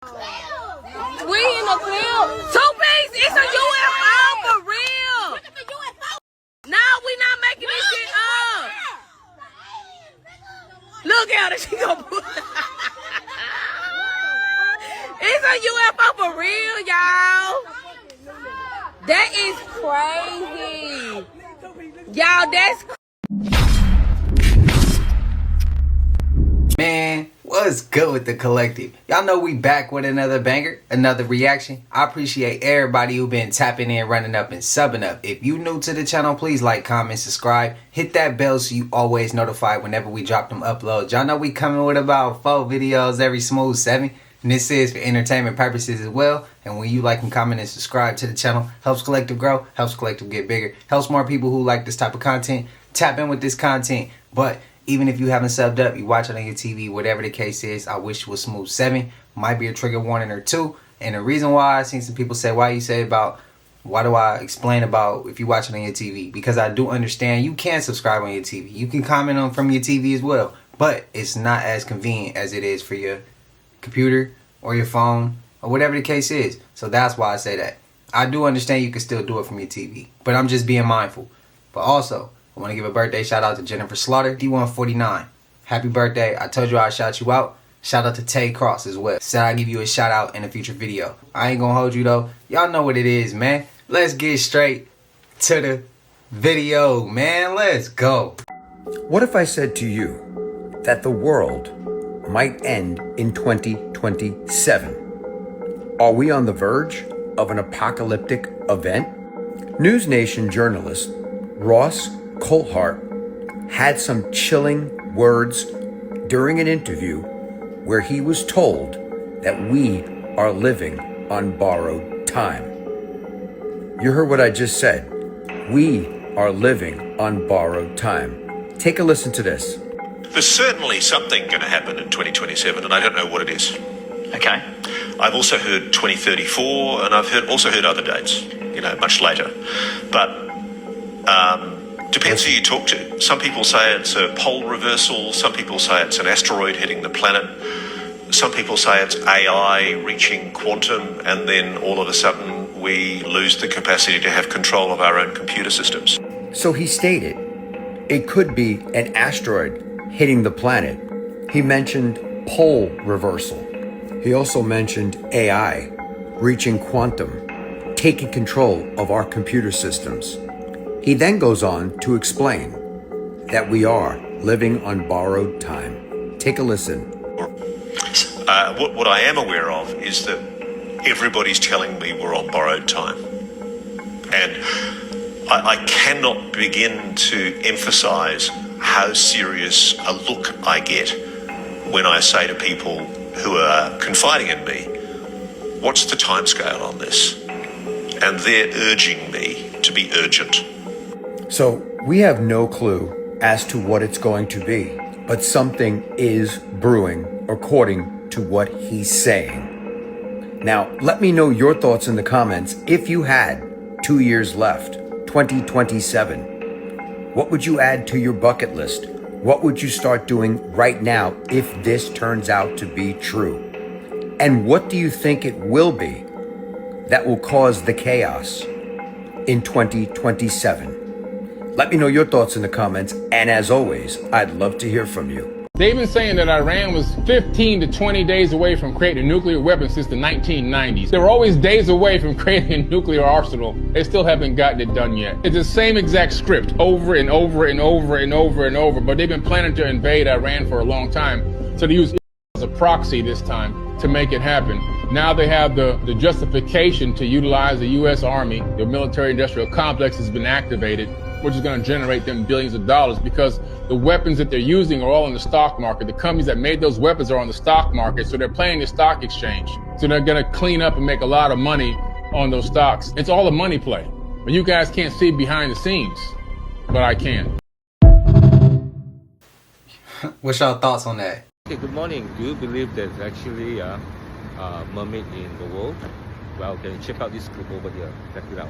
We in the field. Two-piece, it's a UFO for real. Look at the UFO. No, we not making this shit up. Look at her, she gonna put It's a UFO for real, y'all. That is crazy. Y'all, that's Man, what's good with the collective? Y'all know we back with another banger, another reaction. I appreciate everybody who been tapping in, running up, and subbing up. If you new to the channel, please like, comment, subscribe. Hit that bell so you always notified whenever we drop them uploads. Y'all know we coming with about 4 videos every smooth 7. And this is for entertainment purposes as well. And when you like and comment and subscribe to the channel, helps collective grow, helps collective get bigger, helps more people who like this type of content tap in with this content. But even if you haven't subbed up, you watch it on your TV, whatever the case is, I wish it was smooth 7. Might be a trigger warning or 2. And the reason why I seen some people say, why do I explain about if you watch it on your TV? Because I do understand you can subscribe on your TV. You can comment on from your TV as well. But it's not as convenient as it is for your computer or your phone or whatever the case is. So that's why I say that. I do understand you can still do it from your TV. But I'm just being mindful. But also, I want to give a birthday shout out to Jennifer Slaughter, D149. Happy birthday. I told you I'd shout you out. Shout out to Tay Cross as well. Said I'd give you a shout out in a future video. I ain't gonna hold you though. Y'all know what it is, man. Let's get straight to the video, man. Let's go. What if I said to you that the world might end in 2027? Are we on the verge of an apocalyptic event? News Nation journalist Ross Coulthart had some chilling words during an interview where he was told that we are living on borrowed time. You heard what I just said. We are living on borrowed time. Take a listen to this. There's certainly something going to happen in 2027, and I don't know what it is. Okay. I've also heard 2034, and I've also heard other dates, much later. But depends who you talk to. Some people say it's a pole reversal. Some people say it's an asteroid hitting the planet. Some people say it's AI reaching quantum, and then all of a sudden we lose the capacity to have control of our own computer systems. So he stated it could be an asteroid hitting the planet. He mentioned pole reversal. He also mentioned AI reaching quantum, taking control of our computer systems. He then goes on to explain that we are living on borrowed time. Take a listen. What I am aware of is that everybody's telling me we're on borrowed time. And I cannot begin to emphasize how serious a look I get when I say to people who are confiding in me, what's the timescale on this? And they're urging me to be urgent. So we have no clue as to what it's going to be, but something is brewing according to what he's saying. Now, let me know your thoughts in the comments. If you had 2 years left, 2027, what would you add to your bucket list? What would you start doing right now if this turns out to be true? And what do you think it will be that will cause the chaos in 2027? Let me know your thoughts in the comments. And as always, I'd love to hear from you. They've been saying that Iran was 15 to 20 days away from creating a nuclear weapon since the 1990s. They were always days away from creating a nuclear arsenal. They still haven't gotten it done yet. It's the same exact script over and over and over and over and over, but they've been planning to invade Iran for a long time. So they use as a proxy this time to make it happen. Now they have the justification to utilize the U.S. Army. The military-industrial complex has been activated, which is going to generate them billions of dollars because the weapons that they're using are all in the stock market. The companies that made those weapons are on the stock market, so they're playing the stock exchange. So they're going to clean up and make a lot of money on those stocks. It's all a money play. But you guys can't see behind the scenes, but I can. What's your thoughts on that? Okay, good morning. Do you believe there's actually a mermaid in the world? Well, can you check out this clip over here? Check it out.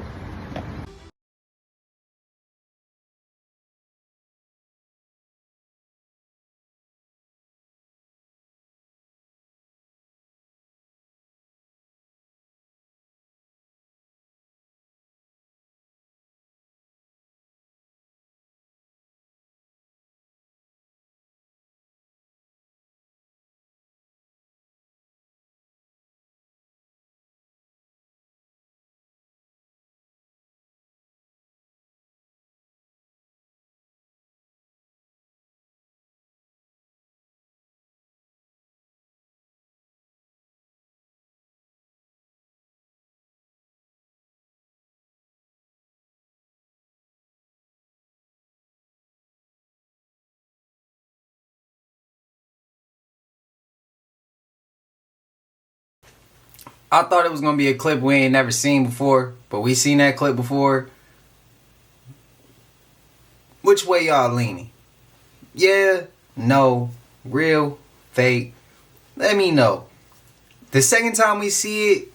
I thought it was going to be a clip we ain't never seen before, but we seen that clip before. Which way y'all leaning? Yeah, no, real, fake? Let me know. The second time we see it,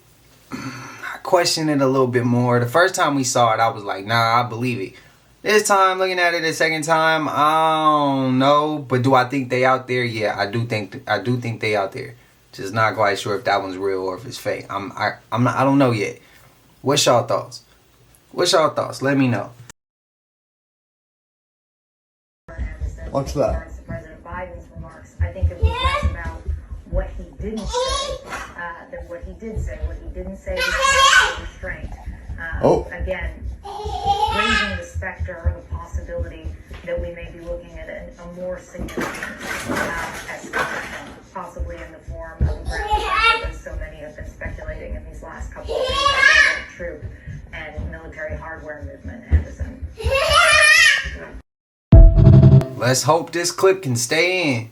I question it a little bit more. The first time we saw it, I was like, nah, I believe it. This time, looking at it the second time, I don't know. But do I think they out there? Yeah, I do think they out there. Just not quite sure if that one's real or if it's fake. I don't know yet. What's y'all thoughts? Let me know. What's that? President Biden's remarks. I think it was less about what he didn't say than what he did say. What he didn't say was restraint. Again, raising the specter or the possibility that we may be looking at a more significant escalation, possibly in the form of a ground attack, as so many have been speculating in these last couple of days, about troop and military hardware movement, Anderson. Let's hope this clip can stay in.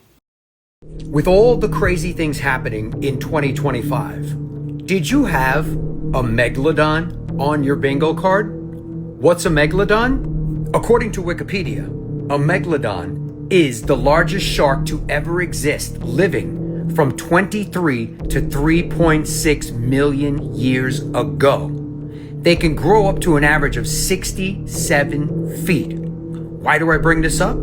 With all the crazy things happening in 2025, did you have a Megalodon on your bingo card? What's a Megalodon? According to Wikipedia, a Megalodon is the largest shark to ever exist, living from 23 to 3.6 million years ago. They can grow up to an average of 67 feet. Why do I bring this up?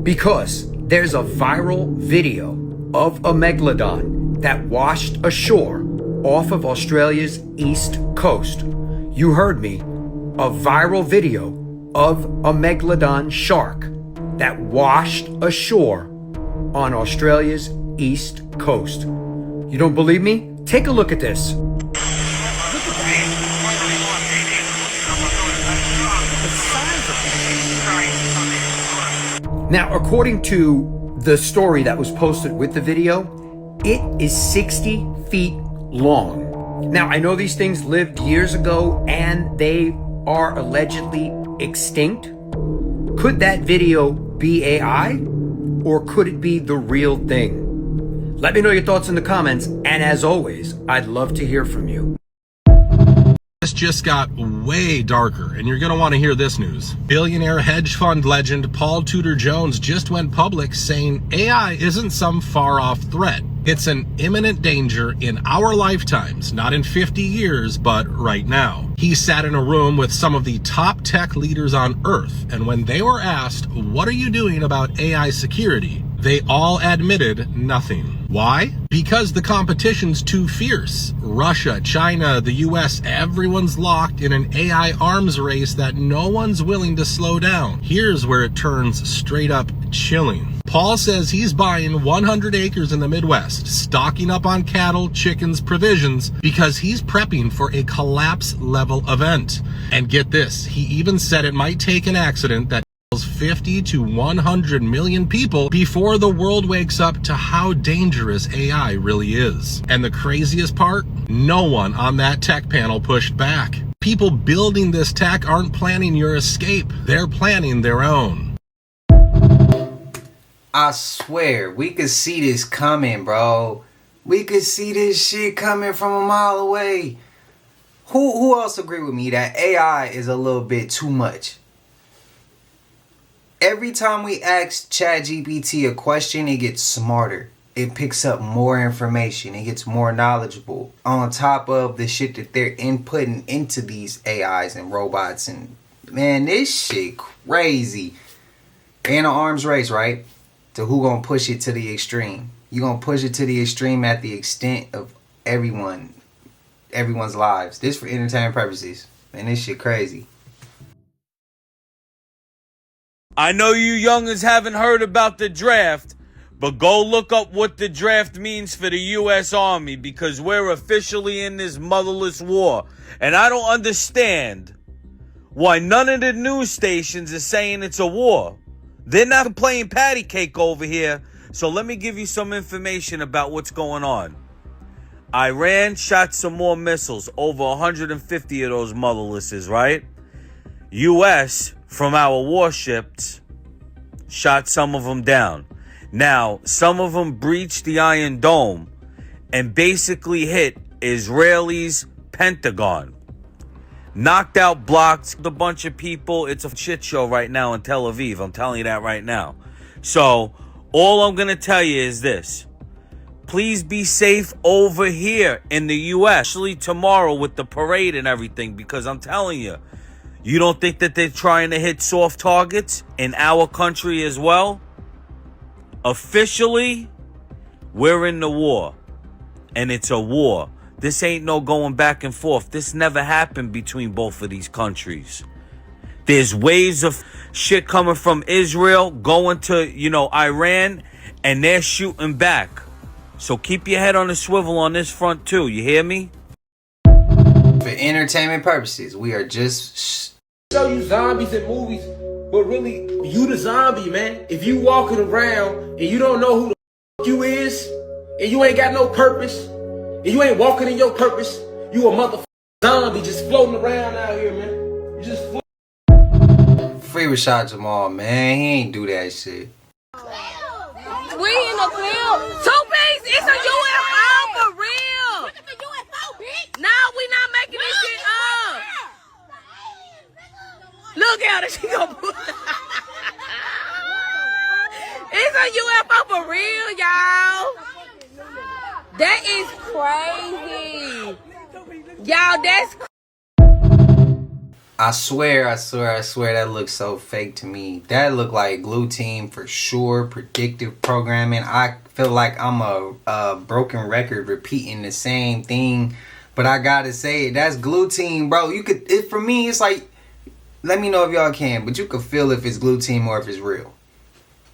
Because there's a viral video of a Megalodon that washed ashore off of Australia's east coast. You heard me. A viral video of a Megalodon shark that washed ashore on Australia's east coast. You don't believe me? Take a look at this. Now, according to the story that was posted with the video, it is 60 feet long. Now, I know these things lived years ago and they are allegedly extinct. Could that video be AI or could it be the real thing? Let me know your thoughts in the comments, and as always, I'd love to hear from you. This just got way darker, and you're going to want to hear this news. Billionaire hedge fund legend Paul Tudor Jones just went public saying AI isn't some far-off threat. It's an imminent danger in our lifetimes, not in 50 years, but right now. He sat in a room with some of the top tech leaders on Earth, and when they were asked, what are you doing about AI security? They all admitted nothing. Why? Because the competition's too fierce. Russia, China, the US, everyone's locked in an AI arms race that no one's willing to slow down. Here's where it turns straight up chilling. Paul says he's buying 100 acres in the Midwest, stocking up on cattle, chickens, provisions, because he's prepping for a collapse level event. And get this, he even said it might take an accident that 50 to 100 million people before the world wakes up to how dangerous AI really is. And the craziest part, no one on that tech panel pushed back. People building this tech aren't planning your escape, they're planning their own. I swear, we could see this coming, bro. We could see this shit coming from a mile away. Who else agree with me that AI is a little bit too much? Every time we ask ChatGPT a question, it gets smarter. It picks up more information. It gets more knowledgeable on top of the shit that they're inputting into these AIs and robots. And man, this shit crazy. In an arms race, right? To who gonna push it to the extreme? You gonna push it to the extreme at the extent of everyone's lives. This for entertainment purposes. Man, this shit crazy. I know you youngins haven't heard about the draft, but go look up what the draft means for the U.S. Army, because we're officially in this motherless war. And I don't understand why none of the news stations are saying it's a war. They're not playing patty cake over here. So let me give you some information about what's going on. Iran shot some more missiles, over 150 of those motherlesses, right? U.S., from our warships, shot some of them down. Now, some of them breached the Iron Dome and basically hit Israelis' Pentagon. Knocked out, blocked a bunch of people. It's a shit show right now in Tel Aviv. I'm telling you that right now. So all I'm going to tell you is this. Please be safe over here in the U.S., especially tomorrow with the parade and everything, because I'm telling you, you don't think that they're trying to hit soft targets in our country as well? Officially, we're in the war, and it's a war. This ain't no going back and forth. This never happened between both of these countries. There's waves of shit coming from Israel, going to, Iran, and they're shooting back. So keep your head on the swivel on this front too. You hear me? For entertainment purposes, we are just show you zombies in movies, but really, you the zombie, man. If you walking around and you don't know who the fuck you is, and you ain't got no purpose, and you ain't walking in your purpose, you a motherfucking zombie just floating around out here, man. You just Free Rashad Jamal, man. He ain't do that shit. We in the field. Two-Piece, it's a UFO for real. Look at the UFO, bitch. No, we not making this shit up. Look at her, she gonna put It's a UFO for real, y'all. That is crazy. Y'all, that's crazy. I swear, that looks so fake to me. That look like Glue Team for sure. Predictive programming. I feel like I'm a broken record repeating the same thing, but I gotta say it. That's Glue Team, bro. For me, it's like, let me know if y'all can, but you could feel if it's Glue Team or if it's real.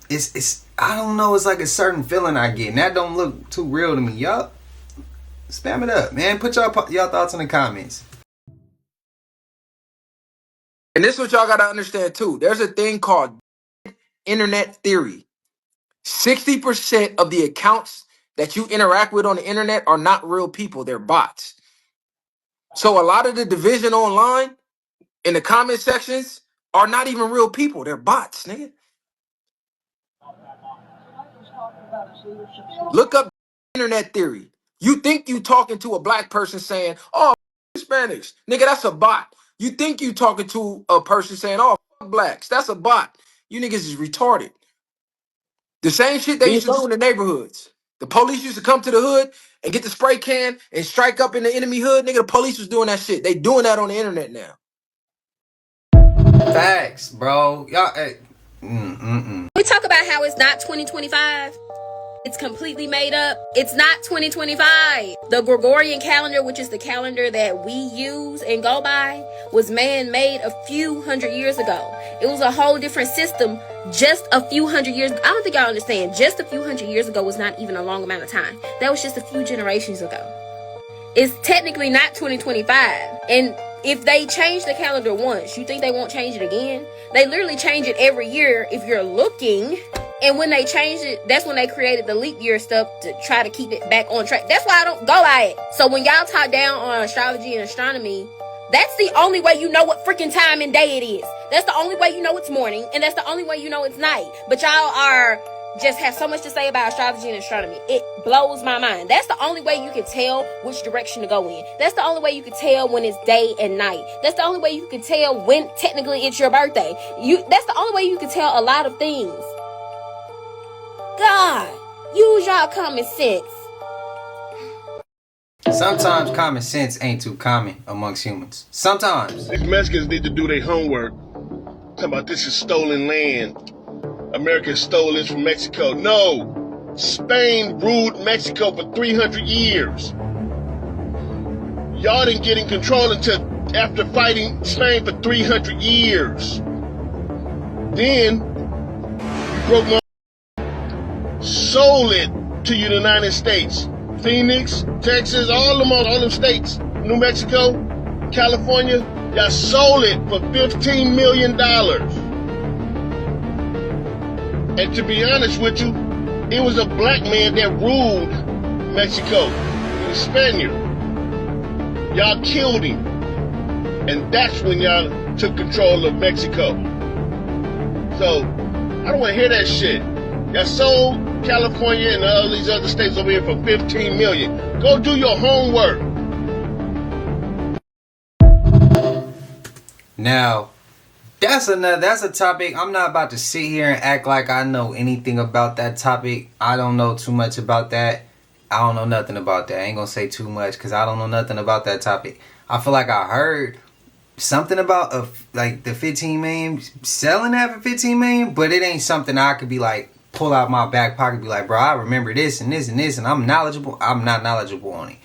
It's I don't know. It's like a certain feeling I get, and that don't look too real to me. Y'all spam it up, man. Put y'all thoughts in the comments. And this is what y'all gotta understand too. There's a thing called internet theory. 60% of the accounts that you interact with on the internet are not real people, they're bots. So a lot of the division online in the comment sections are not even real people, they're bots, nigga. Look up internet theory. You think you talking to a black person saying, oh, Hispanics. Nigga, that's a bot. You think you talking to a person saying, oh, fuck blacks. That's a bot. You niggas is retarded. The same shit they used to do in the neighborhoods. The police used to come to the hood and get the spray can and strike up in the enemy hood. Nigga, the police was doing that shit. They doing that on the internet now. Facts, bro. Y'all, We talk about how it's not 2025. It's completely made up. It's not 2025. The Gregorian calendar, which is the calendar that we use and go by, was man-made a few hundred years ago. It was a whole different system just a few hundred years. I don't think y'all understand. Just a few hundred years ago was not even a long amount of time. That was just a few generations ago. It's technically not 2025. And if they change the calendar once, you think they won't change it again? They literally change it every year if you're looking. And when they changed it, that's when they created the leap year stuff to try to keep it back on track. That's why I don't go by it. So when y'all talk down on astrology and astronomy, that's the only way you know what freaking time and day it is. That's the only way you know it's morning, and that's the only way you know it's night. But y'all just have so much to say about astrology and astronomy. It blows my mind. That's the only way you can tell which direction to go in. That's the only way you can tell when it's day and night. That's the only way you can tell when technically it's your birthday. That's the only way you can tell a lot of things. God, use y'all common sense. Sometimes common sense ain't too common amongst humans. Sometimes. These Mexicans need to do their homework. Talking about this is stolen land. America stole this from Mexico. No. Spain ruled Mexico for 300 years. Y'all didn't get in control until after fighting Spain for 300 years. Then, you broke my sold it to the United States. Phoenix, Texas, all them states, New Mexico, California, y'all sold it for $15 million. And to be honest with you, it was a black man that ruled Mexico, the Spaniard. Y'all killed him. And that's when y'all took control of Mexico. So, I don't want to hear that shit. Y'all sold California and all these other states over here for $15 million. Go do your homework. Now, that's a topic. I'm not about to sit here and act like I know anything about that topic. I don't know too much about that. I don't know nothing about that. I ain't gonna say too much because I don't know nothing about that topic. I feel like I heard something about like the 15 million, selling that for 15 million, but it ain't something I could be like, pull out my back pocket and be like, bro, I remember this and this and this, and I'm knowledgeable. I'm not knowledgeable on it.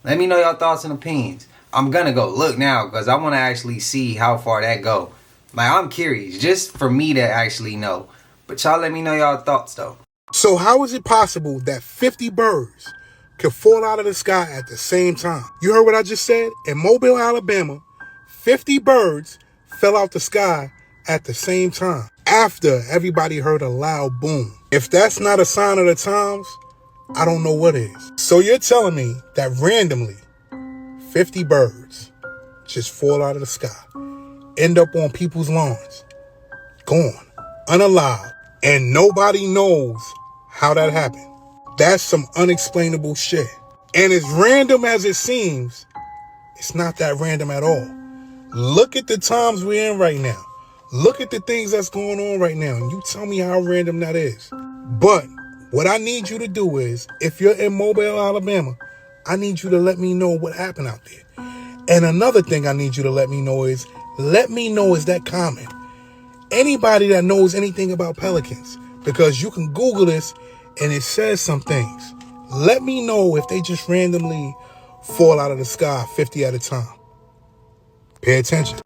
Let me know your thoughts and opinions. I'm gonna go look now because I want to actually see how far that go. Like, I'm curious just for me to actually know. But y'all let me know y'all thoughts though. So how is it possible that 50 birds could fall out of the sky at the same time? You heard what I just said? In Mobile, Alabama, 50 birds fell out the sky at the same time after everybody heard a loud boom. If that's not a sign of the times, I don't know what is. So you're telling me that randomly 50 birds just fall out of the sky, end up on people's lawns, gone, unalive, and nobody knows how that happened? That's some unexplainable shit. And as random as it seems, it's not that random at all. Look at the times we're in right now. Look at the things that's going on right now, and you tell me how random that is. But what I need you to do is, if you're in Mobile, Alabama, I need you to let me know what happened out there. And another thing I need you to let me know is that common? Anybody that knows anything about pelicans, because you can Google this and it says some things. Let me know if they just randomly fall out of the sky 50 at a time. Pay attention.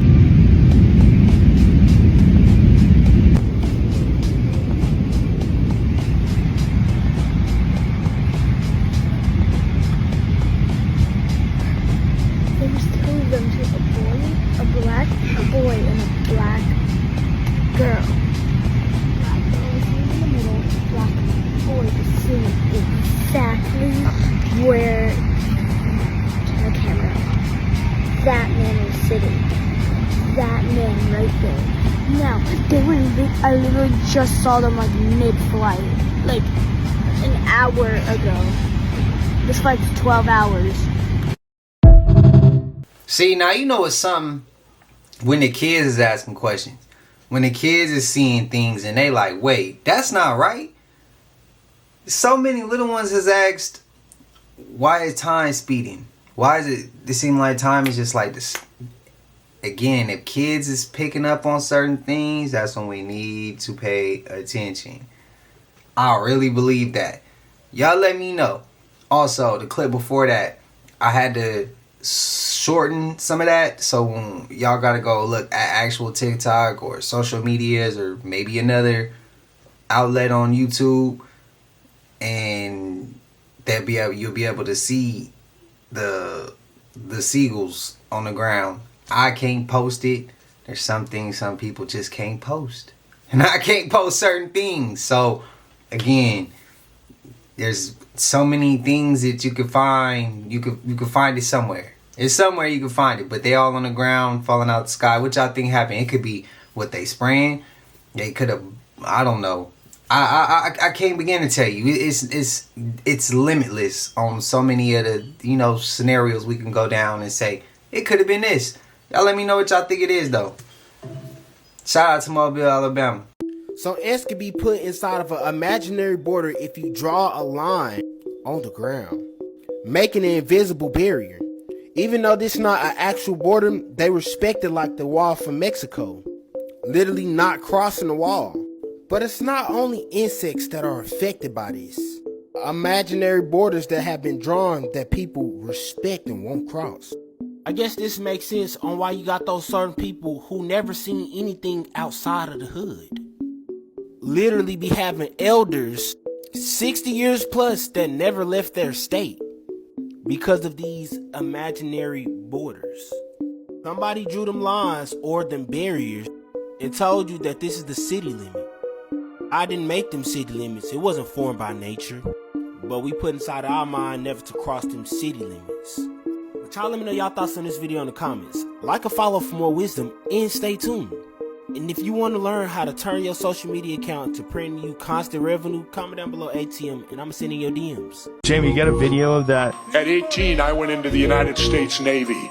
There's two of them, a boy and a black girl. Black girl is in the middle, black boy is sitting exactly where the camera. That man is sitting. That man right there. Now, I literally just saw them like mid-flight, like an hour ago. This flight's 12 hours. See, now you know it's something when the kids is asking questions. When the kids is seeing things and they like, wait, that's not right. So many little ones has asked, why is time speeding? Why is it seem like time is just like this? Again, if kids is picking up on certain things, that's when we need to pay attention. I really believe that. Y'all let me know. Also, the clip before that, I had to shorten some of that, so y'all gotta go look at actual TikTok or social medias or maybe another outlet on YouTube, and you'll be able to see the seagulls on the ground. I can't post it. There's some things some people just can't post, and I can't post certain things. So again, there's so many things that you could find. You could find it somewhere. It's somewhere you can find it, but they all on the ground, falling out the sky. Which I think happened. It could be what they spraying. They could have. I don't know. I can't begin to tell you. It's limitless on so many of the scenarios we can go down and say it could have been this. Y'all let me know what y'all think it is though. Shout out to Mobile, Alabama. So ants can be put inside of an imaginary border if you draw a line on the ground, making an invisible barrier. Even though this is not an actual border, they respect it like the wall from Mexico, literally not crossing the wall. But it's not only insects that are affected by this. Imaginary borders that have been drawn that people respect and won't cross. I guess this makes sense on why you got those certain people who never seen anything outside of the hood. Literally be having elders 60 years plus that never left their state because of these imaginary borders. Somebody drew them lines or them barriers and told you that this is the city limit. I didn't make them city limits. It wasn't formed by nature. But we put inside our mind never to cross them city limits. But y'all let me know y'all thoughts on this video in the comments. Like and follow for more wisdom and stay tuned. And if you want to learn how to turn your social media account to bring you constant revenue, comment down below ATM and I'm going to send in your DMs. Jamie, you got a video of that? At 18, I went into the United States Navy.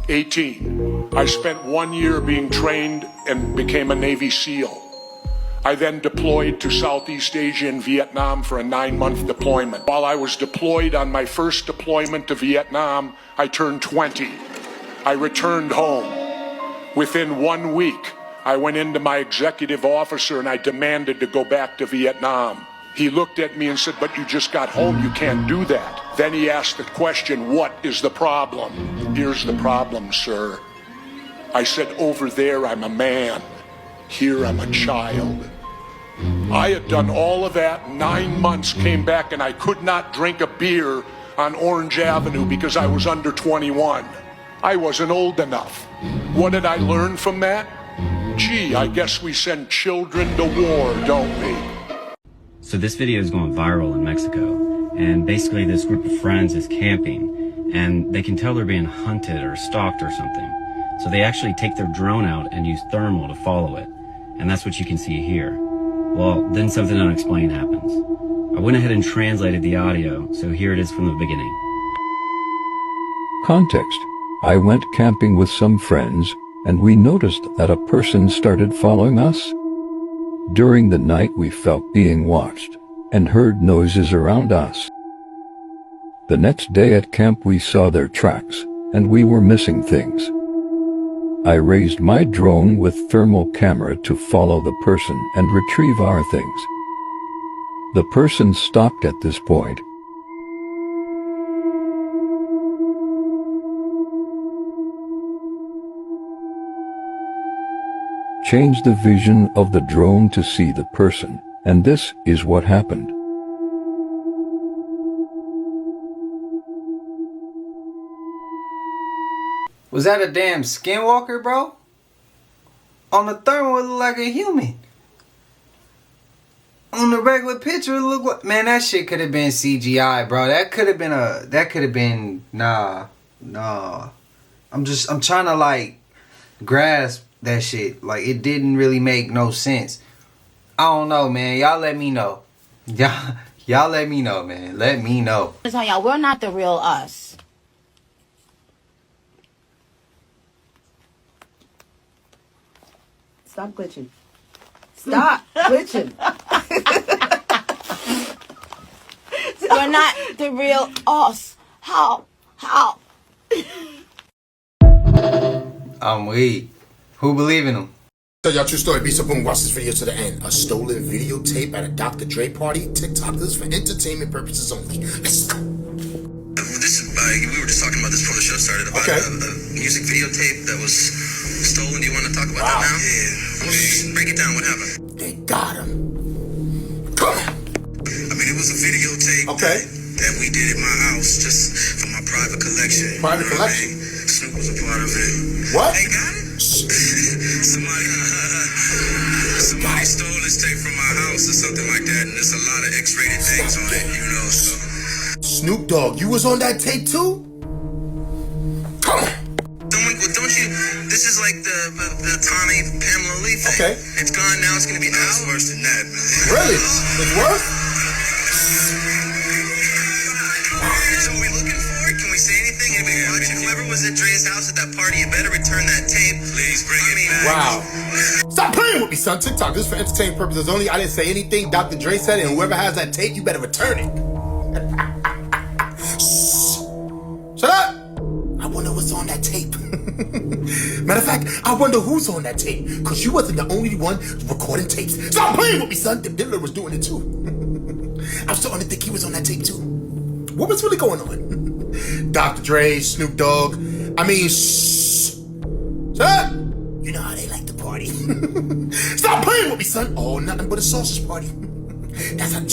18. I spent 1 year being trained and became a Navy SEAL. I then deployed to Southeast Asia and Vietnam for a 9-month deployment. While I was deployed on my first deployment to Vietnam, I turned 20. I returned home. Within 1 week, I went into my executive officer and I demanded to go back to Vietnam. He looked at me and said, "But you just got home, you can't do that." Then he asked the question, "What is the problem?" "Here's the problem, sir." I said, "Over there, I'm a man. Here, I'm a child." I had done all of that, 9 months, came back, and I could not drink a beer on Orange Avenue because I was under 21. I wasn't old enough. What did I learn from that? Gee, I guess we send children to war, don't we? So this video is going viral in Mexico, and basically this group of friends is camping, and they can tell they're being hunted or stalked or something. So they actually take their drone out and use thermal to follow it, and that's what you can see here. Well, then something unexplained happens. I went ahead and translated the audio, so here it is from the beginning. Context. I went camping with some friends, and we noticed that a person started following us. During the night we felt being watched, and heard noises around us. The next day at camp we saw their tracks, and we were missing things. I raised my drone with thermal camera to follow the person and retrieve our things. The person stopped at this point. Changed the vision of the drone to see the person, and this is what happened. Was that a damn skinwalker, bro? On the thermal, it looked like a human. On the regular picture, it looked like... Man, that shit could have been CGI, bro. That could have been Nah. I'm trying to, like, grasp that shit. Like, it didn't really make no sense. I don't know, man. Y'all let me know. Y'all let me know, man. Let me know. So y'all, we're not the real us. Stop glitching. Stop glitching. We're not the real us. How? I'm weak. Who believe in him? Tell y'all true story. Be so boom. Watch this video to the end. A stolen videotape at a Dr. Dre party. TikTok this for entertainment purposes only. Let's go. We were just talking about this before the show started about a music videotape that was stolen. Do you want to talk about that now? Yeah. Break it down. What happened? They got him. Come on. I mean, it was a videotape that we did at my house just for my private collection. Private collection? Snoop was a part of it. What? They got it? Somebody stole this tape from my house or something like that, and there's a lot of X-rated things on it, you know, so... Snoop Dogg, you was on that tape too? Come on. Don't you... This is like the Tommy Pamela Lee thing. Okay. It's gone now, it's gonna be out. It's worse than that, man. Really? It's worse? So are we looking for it? Can we say anything? Anybody watching? Whoever was at Dre's house at that party, you better return that tape. Please bring it back. Wow. Stop playing with me, son. TikTok, this is for entertainment purposes only. I didn't say anything. Dr. Dre said it, and whoever has that tape, you better return it. Shut up! I wonder what's on that tape. Matter of fact, I wonder who's on that tape. Because you wasn't the only one recording tapes. Stop playing with me, son. The Diddler was doing it too. I'm starting to think he was on that tape too. What was really going on? Dr. Dre, Snoop Dogg. I mean, shut up! You know how they like to party. Stop playing with me, son. Oh, nothing but a sausage party. That's a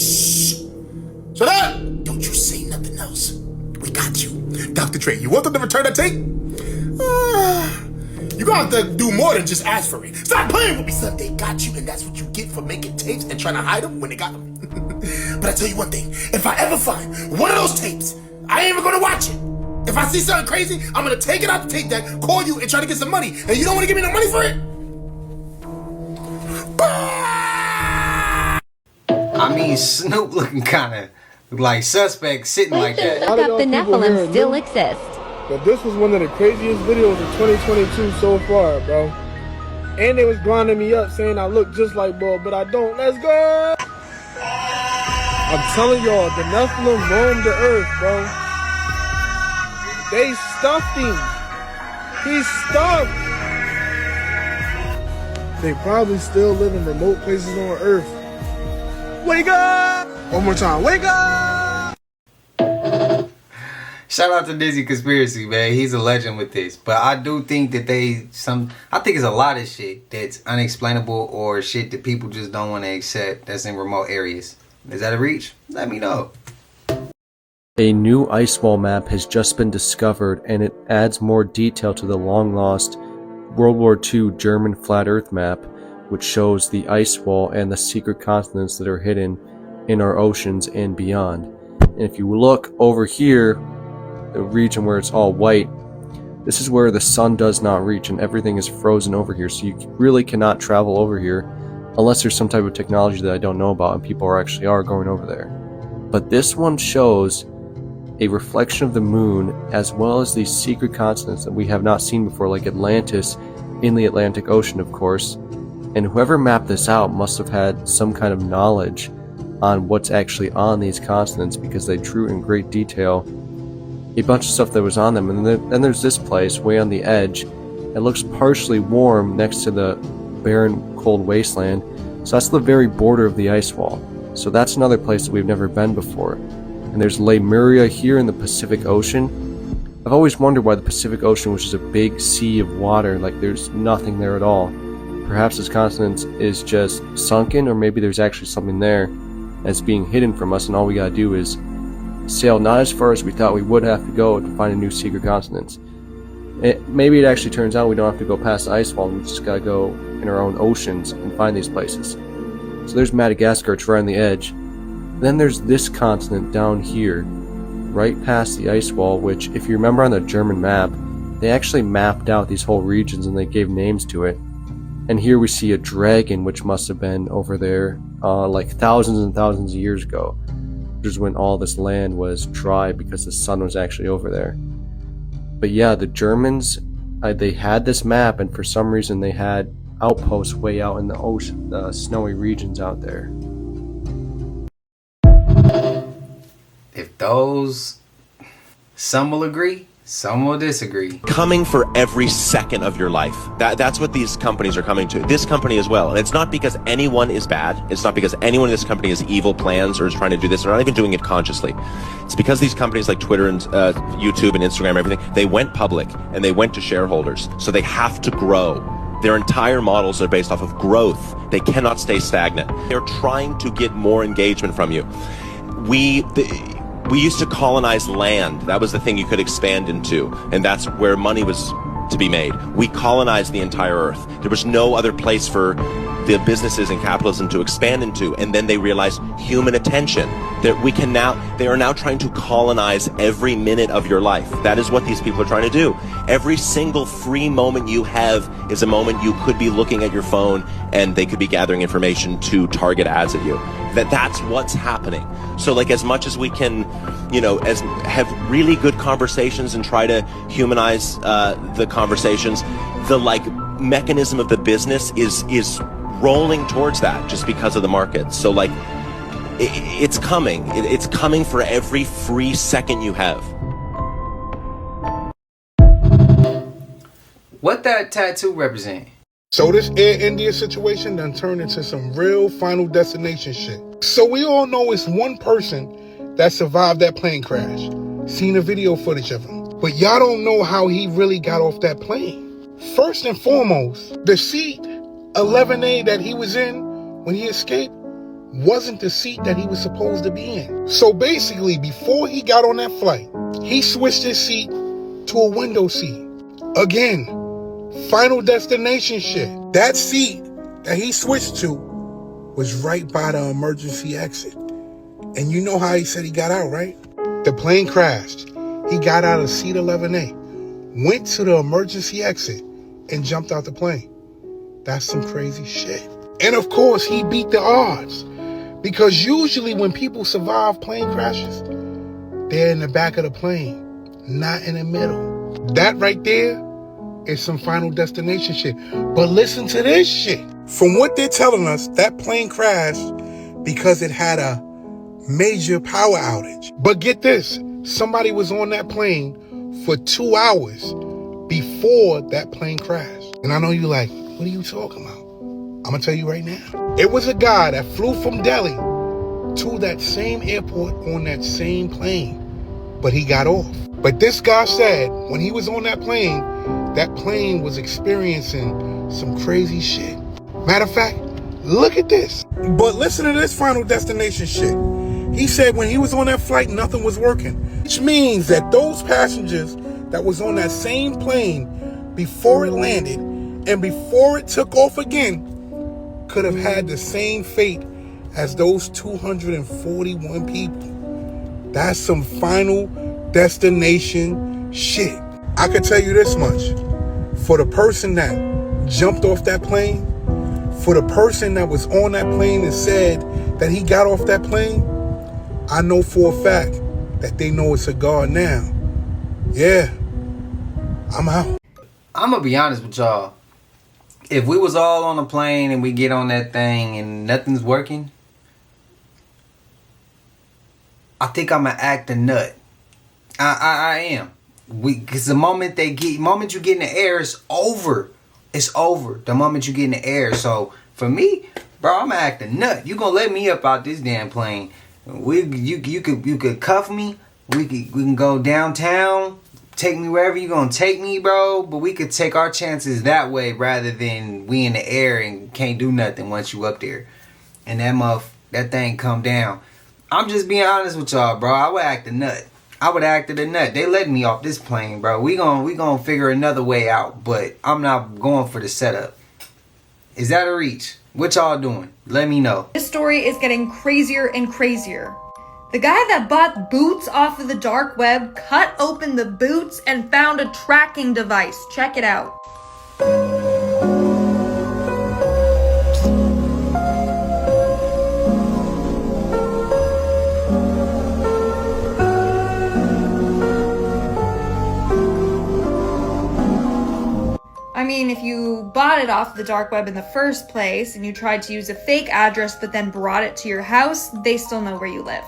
shut up! Don't you say nothing else. We got you. Dr. Dre, you want them to return that tape? You gonna have to do more than just ask for it. Stop playing with me, son. They got you, and that's what you get for making tapes and trying to hide them when they got them. But I tell you one thing. If I ever find one of those tapes, I ain't even gonna watch it. If I see something crazy, I'm gonna take it out the tape deck, call you, and try to get some money. And you don't wanna give me no money for it? I mean, Snoop looking kind of like suspect sitting like that. Look up the Nephilim still exist. But this was one of the craziest videos of 2022 so far, bro. And they was grinding me up saying I look just like Bull, but I don't. Let's go! I'm telling y'all, the Nephilim roamed the earth, bro. They stuffed him. He's stuffed. They probably still live in remote places on earth. Wake up! One more time. Wake up! Shout out to Dizzy Conspiracy, man. He's a legend with this. But I do think that I think it's a lot of shit that's unexplainable or shit that people just don't want to accept that's in remote areas. Is that a reach? Let me know. A new ice wall map has just been discovered, and it adds more detail to the long-lost World War II German flat earth map, which shows the ice wall and the secret continents that are hidden in our oceans and beyond. And if you look over here, the region where it's all white, this is where the sun does not reach and everything is frozen over here, so you really cannot travel over here unless there's some type of technology that I don't know about and people actually are going over there. But this one shows a reflection of the moon as well as these secret continents that we have not seen before, like Atlantis in the Atlantic Ocean, of course. And whoever mapped this out must have had some kind of knowledge on what's actually on these continents, because they drew in great detail a bunch of stuff that was on them. And then there's this place way on the edge. It looks partially warm next to the barren, cold wasteland. So that's the very border of the ice wall. So that's another place that we've never been before. And there's Lemuria here in the Pacific Ocean. I've always wondered why the Pacific Ocean, which is a big sea of water, like there's nothing there at all. Perhaps this continent is just sunken, or maybe there's actually something there that's being hidden from us, and all we gotta do is sail not as far as we thought we would have to go to find a new secret continent. Maybe it actually turns out we don't have to go past the ice wall, we just gotta go in our own oceans and find these places. So there's Madagascar, it's right on the edge. Then there's this continent down here, right past the ice wall, which, if you remember on the German map, they actually mapped out these whole regions and they gave names to it. And here we see a dragon, which must have been over there like thousands and thousands of years ago. Which is when all this land was dry because the sun was actually over there. But yeah, the Germans, they had this map, and for some reason they had outposts way out in the ocean, the snowy regions out there. If those, some will agree, some will disagree. Coming for every second of your life. That's what these companies are coming to. This company as well. And it's not because anyone is bad. It's not because anyone in this company has evil plans or is trying to do this. They're not even doing it consciously. It's because these companies like Twitter and YouTube and Instagram and everything, they went public and they went to shareholders. So they have to grow. Their entire models are based off of growth. They cannot stay stagnant. They're trying to get more engagement from you. We used to colonize land. That was the thing you could expand into, and that's where money was to be made. We colonized the entire earth. There was no other place for the businesses and capitalism to expand into, and then they realized human attention. They are now trying to colonize every minute of your life. That is what these people are trying to do. Every single free moment you have is a moment you could be looking at your phone and they could be gathering information to target ads at you. That's what's happening. So like, as much as we can, have really good conversations and try to humanize the conversations, the mechanism of the business is rolling towards that just because of the market. So like, it's coming. It's coming for every free second you have. What that tattoo represent? So this Air India situation done turned into some real Final Destination shit. So we all know it's one person that survived that plane crash. Seen the video footage of him. But y'all don't know how he really got off that plane. First and foremost, the seat 11A that he was in when he escaped wasn't the seat that he was supposed to be in. So basically, before he got on that flight, he switched his seat to a window seat. Again, Final Destination shit. That seat that he switched to was right by the emergency exit. And you know how he said he got out, right? The plane crashed. He got out of seat 11A, went to the emergency exit, and jumped out the plane. That's some crazy shit. And of course, he beat the odds. Because usually when people survive plane crashes, they're in the back of the plane, not in the middle. That right there is some Final Destination shit. But listen to this shit. From what they're telling us, that plane crashed because it had a major power outage. But get this, somebody was on that plane for 2 hours before that plane crashed. And I know you like, what are you talking about? I'm gonna tell you right now. It was a guy that flew from Delhi to that same airport on that same plane, but he got off. But this guy said when he was on that plane was experiencing some crazy shit. Matter of fact, look at this. But listen to this Final Destination shit. He said when he was on that flight, nothing was working. Which means that those passengers that was on that same plane before it landed and before it took off again could have had the same fate as those 241 people. That's some Final Destination shit. I can tell you this much. For the person that jumped off that plane, for the person that was on that plane and said that he got off that plane, I know for a fact that they know it's a God now. Yeah, I'm out. I'm gonna be honest with y'all. If we was all on a plane and we get on that thing and nothing's working, I think I'm gonna act a nut. I am. Because the moment you get in the air, it's over. It's over. The moment you get in the air. So for me, bro, I'm gonna act a nut. You gonna let me up out this damn plane? You could cuff me. We can go downtown. Take me wherever you gonna take me, bro. But we could take our chances that way rather than we in the air and can't do nothing once you up there. And that thing come down. I'm just being honest with y'all, bro. I would act a nut. I would act a nut. They letting me off this plane, bro. We gonna figure another way out. But I'm not going for the setup. Is that a reach? What y'all doing? Let me know. This story is getting crazier and crazier. The guy that bought boots off of the dark web cut open the boots and found a tracking device. Check it out. I mean, if you bought it off the dark web in the first place and you tried to use a fake address but then brought it to your house, they still know where you live.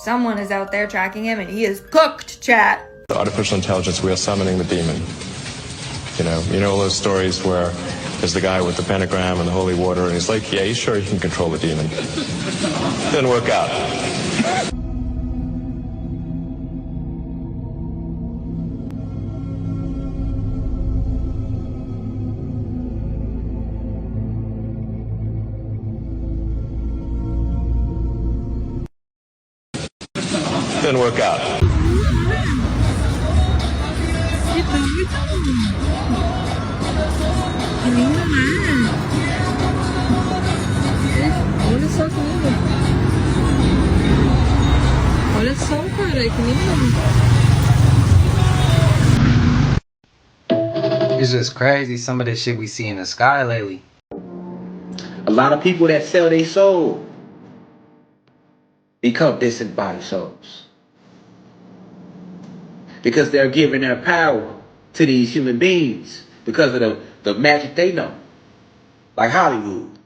Someone is out there tracking him and he is cooked, chat. Artificial intelligence, we are summoning the demon. You know all those stories where there's the guy with the pentagram and the holy water and he's like, yeah, he's sure he can control the demon. Didn't work out. Didn't work out. Olha só que lindo. Olha só, cara, que lindo. It's just crazy some of the shit we see in the sky lately. A lot of people that sell their soul become disembodied souls. Because they're giving their power to these human beings because of the magic they know. Like Hollywood.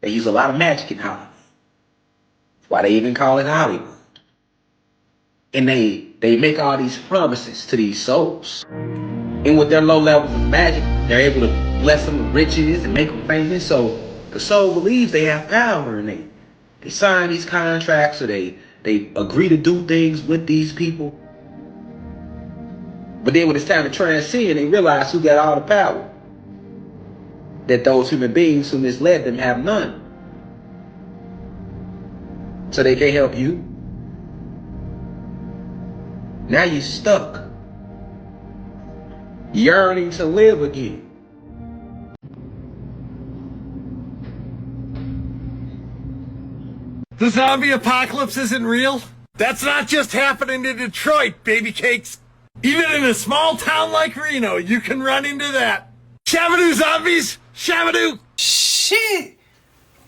They use a lot of magic in Hollywood. That's why they even call it Hollywood. And they make all these promises to these souls. And with their low levels of magic, they're able to bless them with riches and make them famous. So the soul believes they have power and they sign these contracts or they agree to do things with these people. But then when it's time to transcend, they realize who got all the power. That those human beings who misled them have none. So they can't help you. Now you're stuck. Yearning to live again. The zombie apocalypse isn't real? That's not just happening in Detroit, baby cakes. Even in a small town like Reno, you can run into that. Shabadoo zombies! Shabadoo! Shit!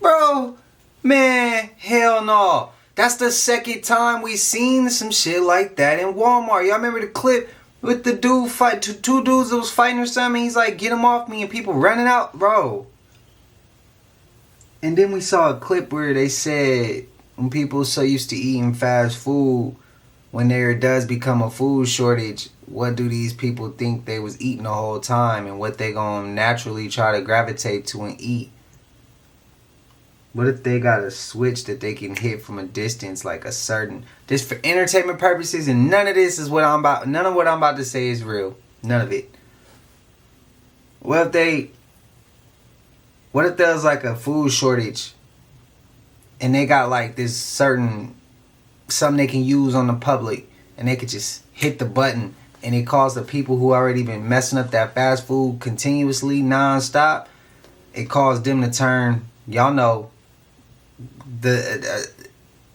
Bro, man, hell no. That's the second time we seen some shit like that in Walmart. Y'all remember the clip With the dude fight, two dudes that was fighting or something. He's like, get him off me, and people running out, bro. And then we saw a clip where they said when people are so used to eating fast food, when there does become a food shortage, what do these people think they was eating the whole time, and what they gonna naturally try to gravitate to and eat? What if they got a switch that they can hit from a distance, like a certain, just for entertainment purposes, and none of this is what I'm about, none of what I'm about to say is real. None of it. What if there was like a food shortage and they got like this certain, something they can use on the public, and they could just hit the button and it caused the people who already been messing up that fast food continuously, non-stop, it caused them to turn, y'all know,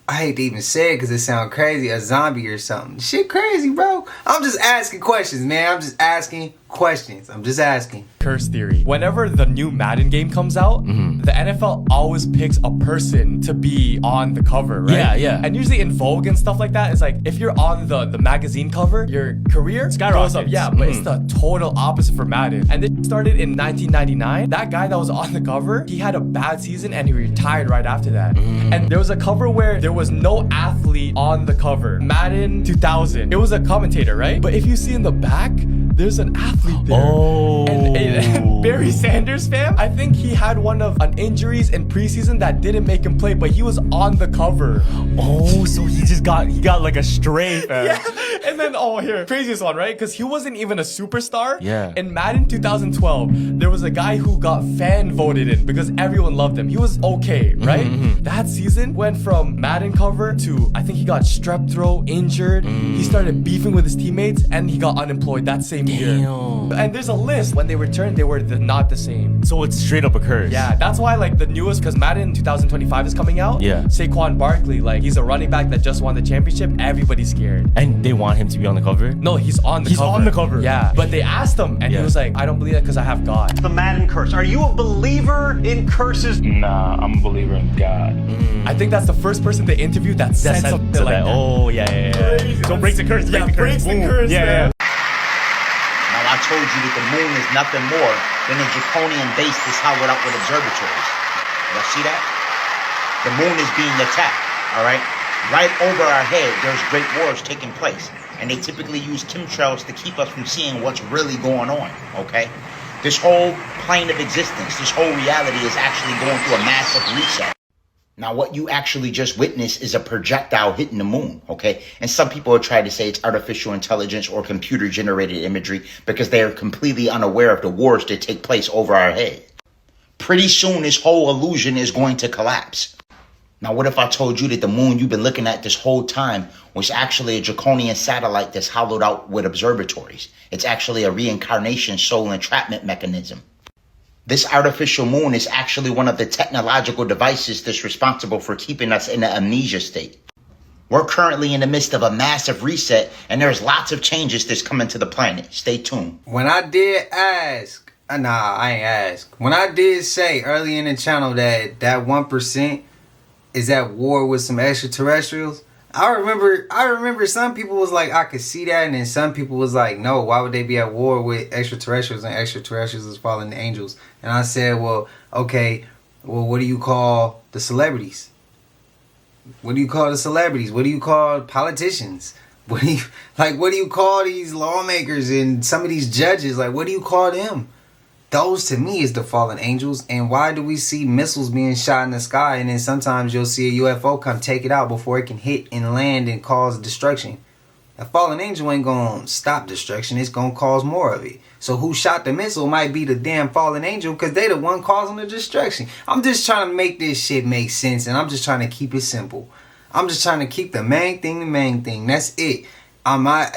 I hate to even say it because it sounds crazy, a zombie or something. Shit crazy, bro. I'm just asking questions, man. I'm just asking questions. I'm just asking. Curse theory. Whenever the new Madden game comes out, the NFL always picks a person to be on the cover, right? Yeah. And usually in Vogue and stuff like that, it's like if you're on the magazine cover, your career goes up. Yeah, but it's the total opposite for Madden. And this started in 1999. That guy that was on the cover, he had a bad season and he retired right after that. And there was a cover where there was no athlete on the cover. Madden 2000. It was a commentator, right? But if you see in the back, there's an athlete there. Oh. And Barry Sanders, fam, I think he had one of an injuries in preseason that didn't make him play, but he was on the cover. Oh, so he got like a stray, fam. Yeah. And then, here, craziest one, right? Because he wasn't even a superstar. Yeah. In Madden 2012, there was a guy who got fan voted in because everyone loved him. He was okay, right? That season went from Madden cover to, I think he got strep throat, injured. He started beefing with his teammates, and he got unemployed that same year. And there's a list. When they returned, they were not the same. So it's straight up a curse. Yeah, that's why like the newest, because Madden 2025 is coming out. Yeah. Saquon Barkley, like he's a running back that just won the championship. Everybody's scared. And they want him to be on the cover? No, he's on the cover. He's on the cover. Yeah. But they asked him, and he was like, I don't believe that because I have God. The Madden curse. Are you a believer in curses? Nah, I'm a believer in God. I think that's the first person they interviewed that said something like that. Oh, yeah. So breaks the curse. Yeah, breaks the curse. Yeah. Now I told you that the moon is nothing more than a draconian base that's hollowed out with observatories. Y'all see that? The moon is being attacked, all right? Right over our head, there's great wars taking place. And they typically use chemtrails to keep us from seeing what's really going on, okay? This whole plane of existence, this whole reality is actually going through a massive reset. Now, what you actually just witnessed is a projectile hitting the moon, okay? And some people are trying to say it's artificial intelligence or computer-generated imagery because they are completely unaware of the wars that take place over our head. Pretty soon, this whole illusion is going to collapse. Now, what if I told you that the moon you've been looking at this whole time was actually a draconian satellite that's hollowed out with observatories? It's actually a reincarnation soul entrapment mechanism. This artificial moon is actually one of the technological devices that's responsible for keeping us in an amnesia state. We're currently in the midst of a massive reset, and there's lots of changes that's coming to the planet. Stay tuned. When I did ask, I ain't ask. When I did say early in the channel that 1% is at war with some extraterrestrials, I remember some people was like, I could see that, and then some people was like, no, why would they be at war with extraterrestrials, and extraterrestrials is fallen angels? And I said, well, okay, what do you call the celebrities? What do you call the celebrities? What do you call politicians? What do you call these lawmakers and some of these judges? Like, what do you call them? Those to me is the fallen angels. And why do we see missiles being shot in the sky, and then sometimes you'll see a UFO come take it out before it can hit and land and cause destruction? A fallen angel ain't gonna stop destruction, it's gonna cause more of it. So who shot the missile might be the damn fallen angel, because they the one causing the destruction. I'm just trying to make this shit make sense, and I'm just trying to keep it simple. I'm just trying to keep the main thing. That's it. I'm not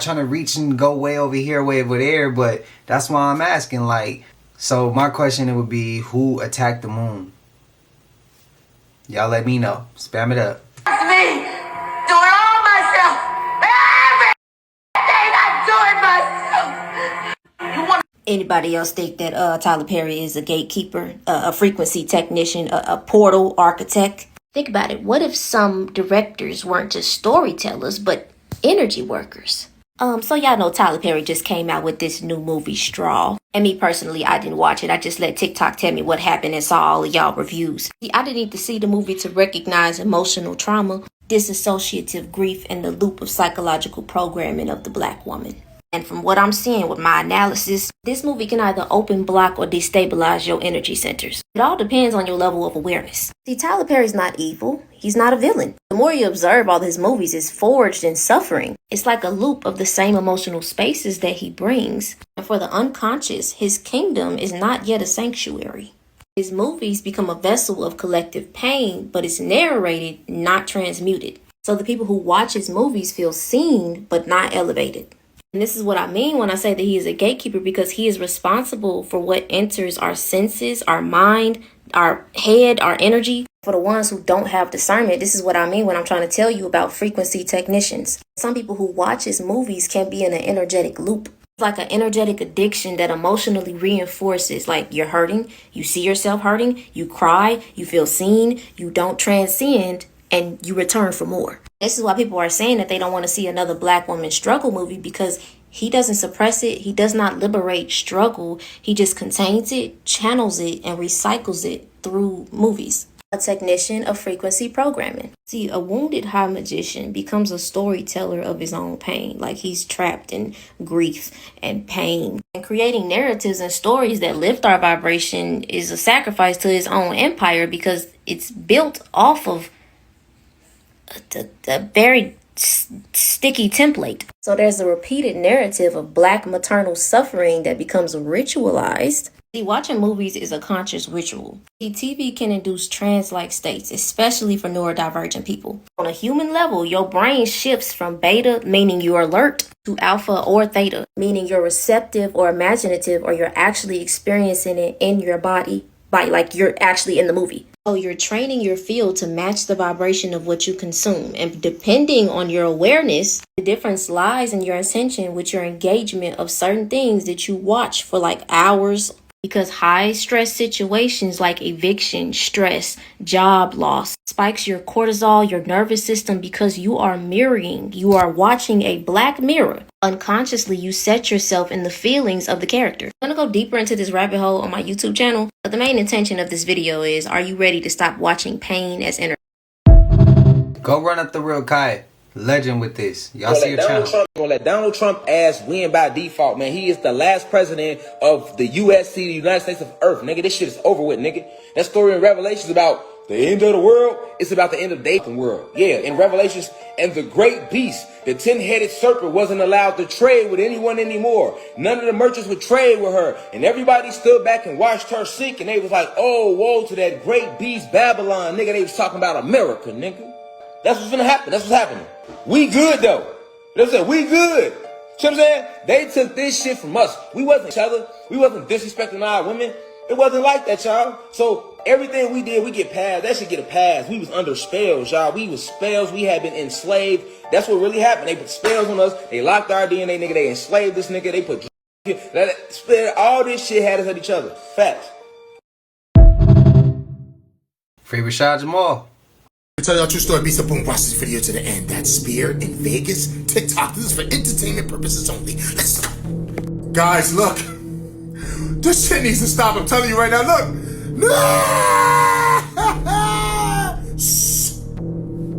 trying to reach and go way over here, way over there, but that's why I'm asking. Like, so my question it would be, who attacked the moon? Y'all let me know. Spam it up. It's me doing all myself. Everything I do it myself. Anybody else think that Tyler Perry is a gatekeeper, a frequency technician, a portal architect? Think about it. What if some directors weren't just storytellers, but energy workers? So y'all know Tyler Perry just came out with this new movie, Straw. And me personally, I didn't watch it. I just let TikTok tell me what happened and saw all of y'all reviews. See, I didn't need to see the movie to recognize emotional trauma, disassociative grief, and the loop of psychological programming of the black woman. And from what I'm seeing with my analysis, this movie can either open, block, or destabilize your energy centers. It all depends on your level of awareness. See, Tyler Perry's not evil. He's not a villain. The more you observe all his movies, it's forged in suffering. It's like a loop of the same emotional spaces that he brings. And for the unconscious, his kingdom is not yet a sanctuary. His movies become a vessel of collective pain, but it's narrated, not transmuted. So the people who watch his movies feel seen, but not elevated. And this is what I mean when I say that he is a gatekeeper, because he is responsible for what enters our senses, our mind, our head, our energy. For the ones who don't have discernment, this is what I mean when I'm trying to tell you about frequency technicians. Some people who watch his movies can be in an energetic loop. It's like an energetic addiction that emotionally reinforces, like you're hurting, you see yourself hurting, you cry, you feel seen, you don't transcend, and you return for more. This is why people are saying that they don't want to see another black woman struggle movie, because he doesn't suppress it. He does not liberate struggle. He just contains it, channels it, and recycles it through movies. A technician of frequency programming. See, a wounded high magician becomes a storyteller of his own pain, like he's trapped in grief and pain. And creating narratives and stories that lift our vibration is a sacrifice to his own empire, because it's built off of a very sticky template. So there's a repeated narrative of black maternal suffering that becomes ritualized. See, watching movies is a conscious ritual. See, TV can induce trance-like states, especially for neurodivergent people. On a human level, your brain shifts from beta, meaning you're alert, to alpha or theta, meaning you're receptive or imaginative, or you're actually experiencing it in your body, like you're actually in the movie. So you're training your field to match the vibration of what you consume. And depending on your awareness, the difference lies in your attention with your engagement of certain things that you watch for like hours. Because high stress situations like eviction, stress, job loss spikes your cortisol, your nervous system, because you are mirroring, you are watching a black mirror. Unconsciously, you set yourself in the feelings of the character. I'm going to go deeper into this rabbit hole on my YouTube channel, but the main intention of this video is, are you ready to stop watching pain as entertainment? Go run up the real Kai. Legend with this. Y'all see your channel. Gonna let Donald Trump ass win by default, man. He is the last president of the USC, the United States of Earth, nigga. This shit is over with, nigga. That story in Revelations about the end of the world, it's about the end of the world. Yeah, in Revelations, and the great beast, the 10-headed serpent, wasn't allowed to trade with anyone anymore. None of the merchants would trade with her. And everybody stood back and watched her sink, and they was like, oh, woe to that great beast Babylon, nigga. They was talking about America, nigga. That's what's gonna happen. That's what's happening. We good, though. You know what I'm saying? We good. You know what I'm saying? They took this shit from us. We wasn't each other. We wasn't disrespecting our women. It wasn't like that, y'all. So everything we did, we get passed. That should get a pass. We was under spells, y'all. We was spells. We had been enslaved. That's what really happened. They put spells on us. They locked our DNA, nigga. They enslaved this nigga. They put all this shit had us at each other. Facts. Free Rashad Jamal. I tell y'all a true story. Be so boom. Watch this video to the end. That spear in Vegas, TikTok. This is for entertainment purposes only. Let's go. Guys, look. This shit needs to stop. I'm telling you right now. Look. No!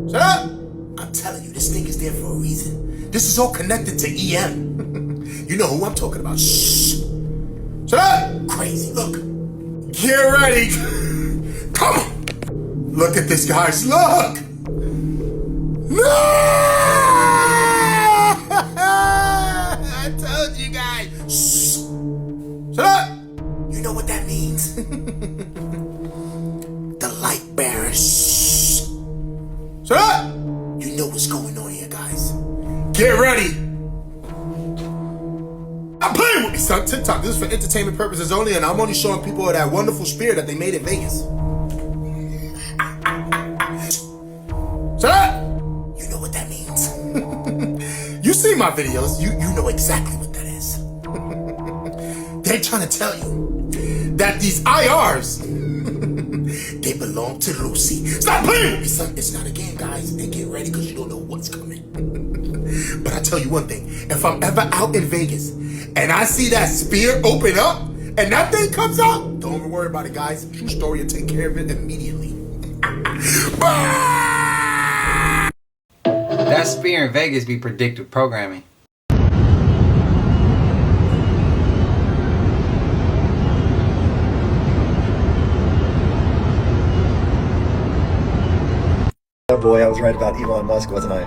Shut up. I'm telling you, this thing is there for a reason. This is all connected to EM. You know who I'm talking about. Shh. Shut up. Crazy. Look. Get ready. Come on. Look at this, guys. Look! No! I told you guys. Shh. Shut up! You know what that means? The light bearer. Shh. Shut up! You know what's going on here, guys. Get ready! I'm playing with me, son. TikTok. This is for entertainment purposes only, and I'm only showing people that wonderful spear that they made in Vegas. Shut up! You know what that means. You see my videos, you know exactly what that is. They're trying to tell you that these IRs, they belong to Lucy. Stop playing with me, son. It's not a game, guys. And get ready, because you don't know what's coming. But I tell tell you one thing. If I'm ever out in Vegas and I see that spear open up and that thing comes out, don't even worry about it, guys. True story will take care of it immediately. That spear in Vegas be predictive programming. Oh boy, I was right about Elon Musk, wasn't I?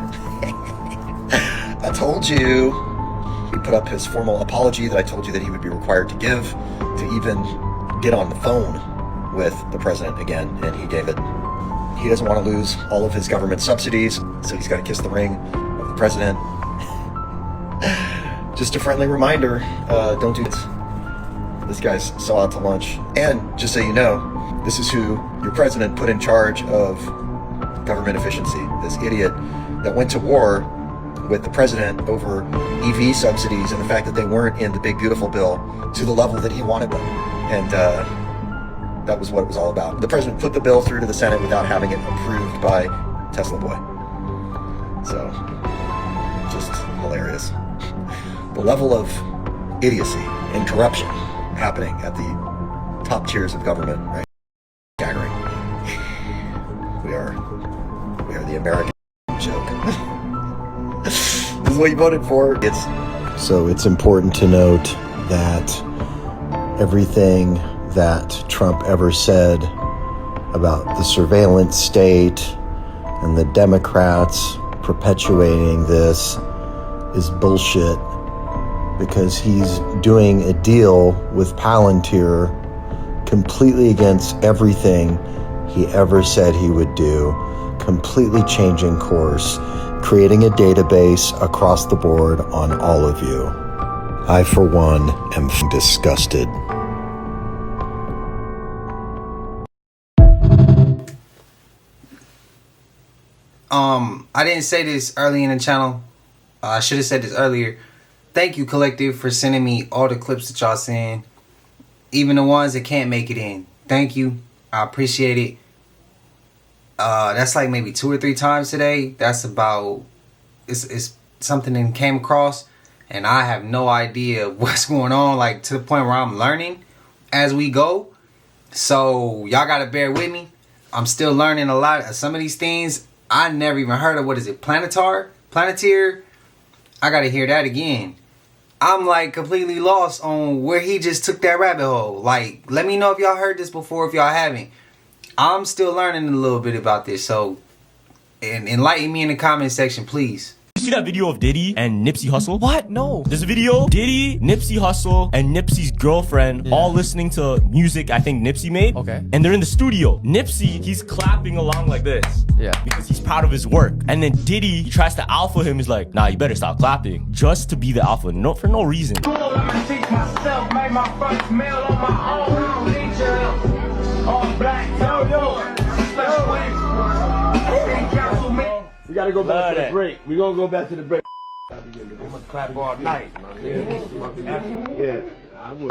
I told you. He put up his formal apology that I told you that he would be required to give to even get on the phone with the president again, and he gave it. He doesn't want to lose all of his government subsidies, so he's got to kiss the ring of the president. Just a friendly reminder, don't do this. This guy's so out to lunch. And just so you know, this is who your president put in charge of government efficiency. This idiot that went to war with the president over EV subsidies and the fact that they weren't in the big beautiful bill to the level that he wanted them. And that was what it was all about. The president put the bill through to the Senate without having it approved by Tesla Boy. So, just hilarious. The level of idiocy and corruption happening at the top tiers of government, right? Staggering. We are the American joke. This is what you voted for. So it's important to note that everything that Trump ever said about the surveillance state and the Democrats perpetuating this is bullshit, because he's doing a deal with Palantir completely against everything he ever said he would do, completely changing course, creating a database across the board on all of you. I, for one, am disgusted. I didn't say this early in the channel. I should have said this earlier. Thank you, Collective, for sending me all the clips that y'all send. Even the ones that can't make it in. Thank you. I appreciate it. That's like maybe 2 or 3 times today. That's about... It's something that came across, and I have no idea what's going on, like to the point where I'm learning as we go. So y'all gotta bear with me. I'm still learning a lot of some of these things. I never even heard of. What is it? Palantir? I gotta hear that again. I'm like completely lost on where he just took that rabbit hole. Like, let me know if y'all heard this before, if y'all haven't. I'm still learning a little bit about this, so enlighten me in the comment section, please. You see that video of Diddy and Nipsey Hussle? What? No. There's a video, Diddy, Nipsey Hussle, and Nipsey's girlfriend all listening to music I think Nipsey made. Okay. And they're in the studio. Nipsey, he's clapping along like this. Yeah. Because he's proud of his work. And then Diddy, he tries to alpha him. He's like, nah, you better stop clapping. Just to be the alpha. No, for no reason. We gotta go back to the break. We gonna go back to the break. I'm gonna clap all night. Yeah, I would.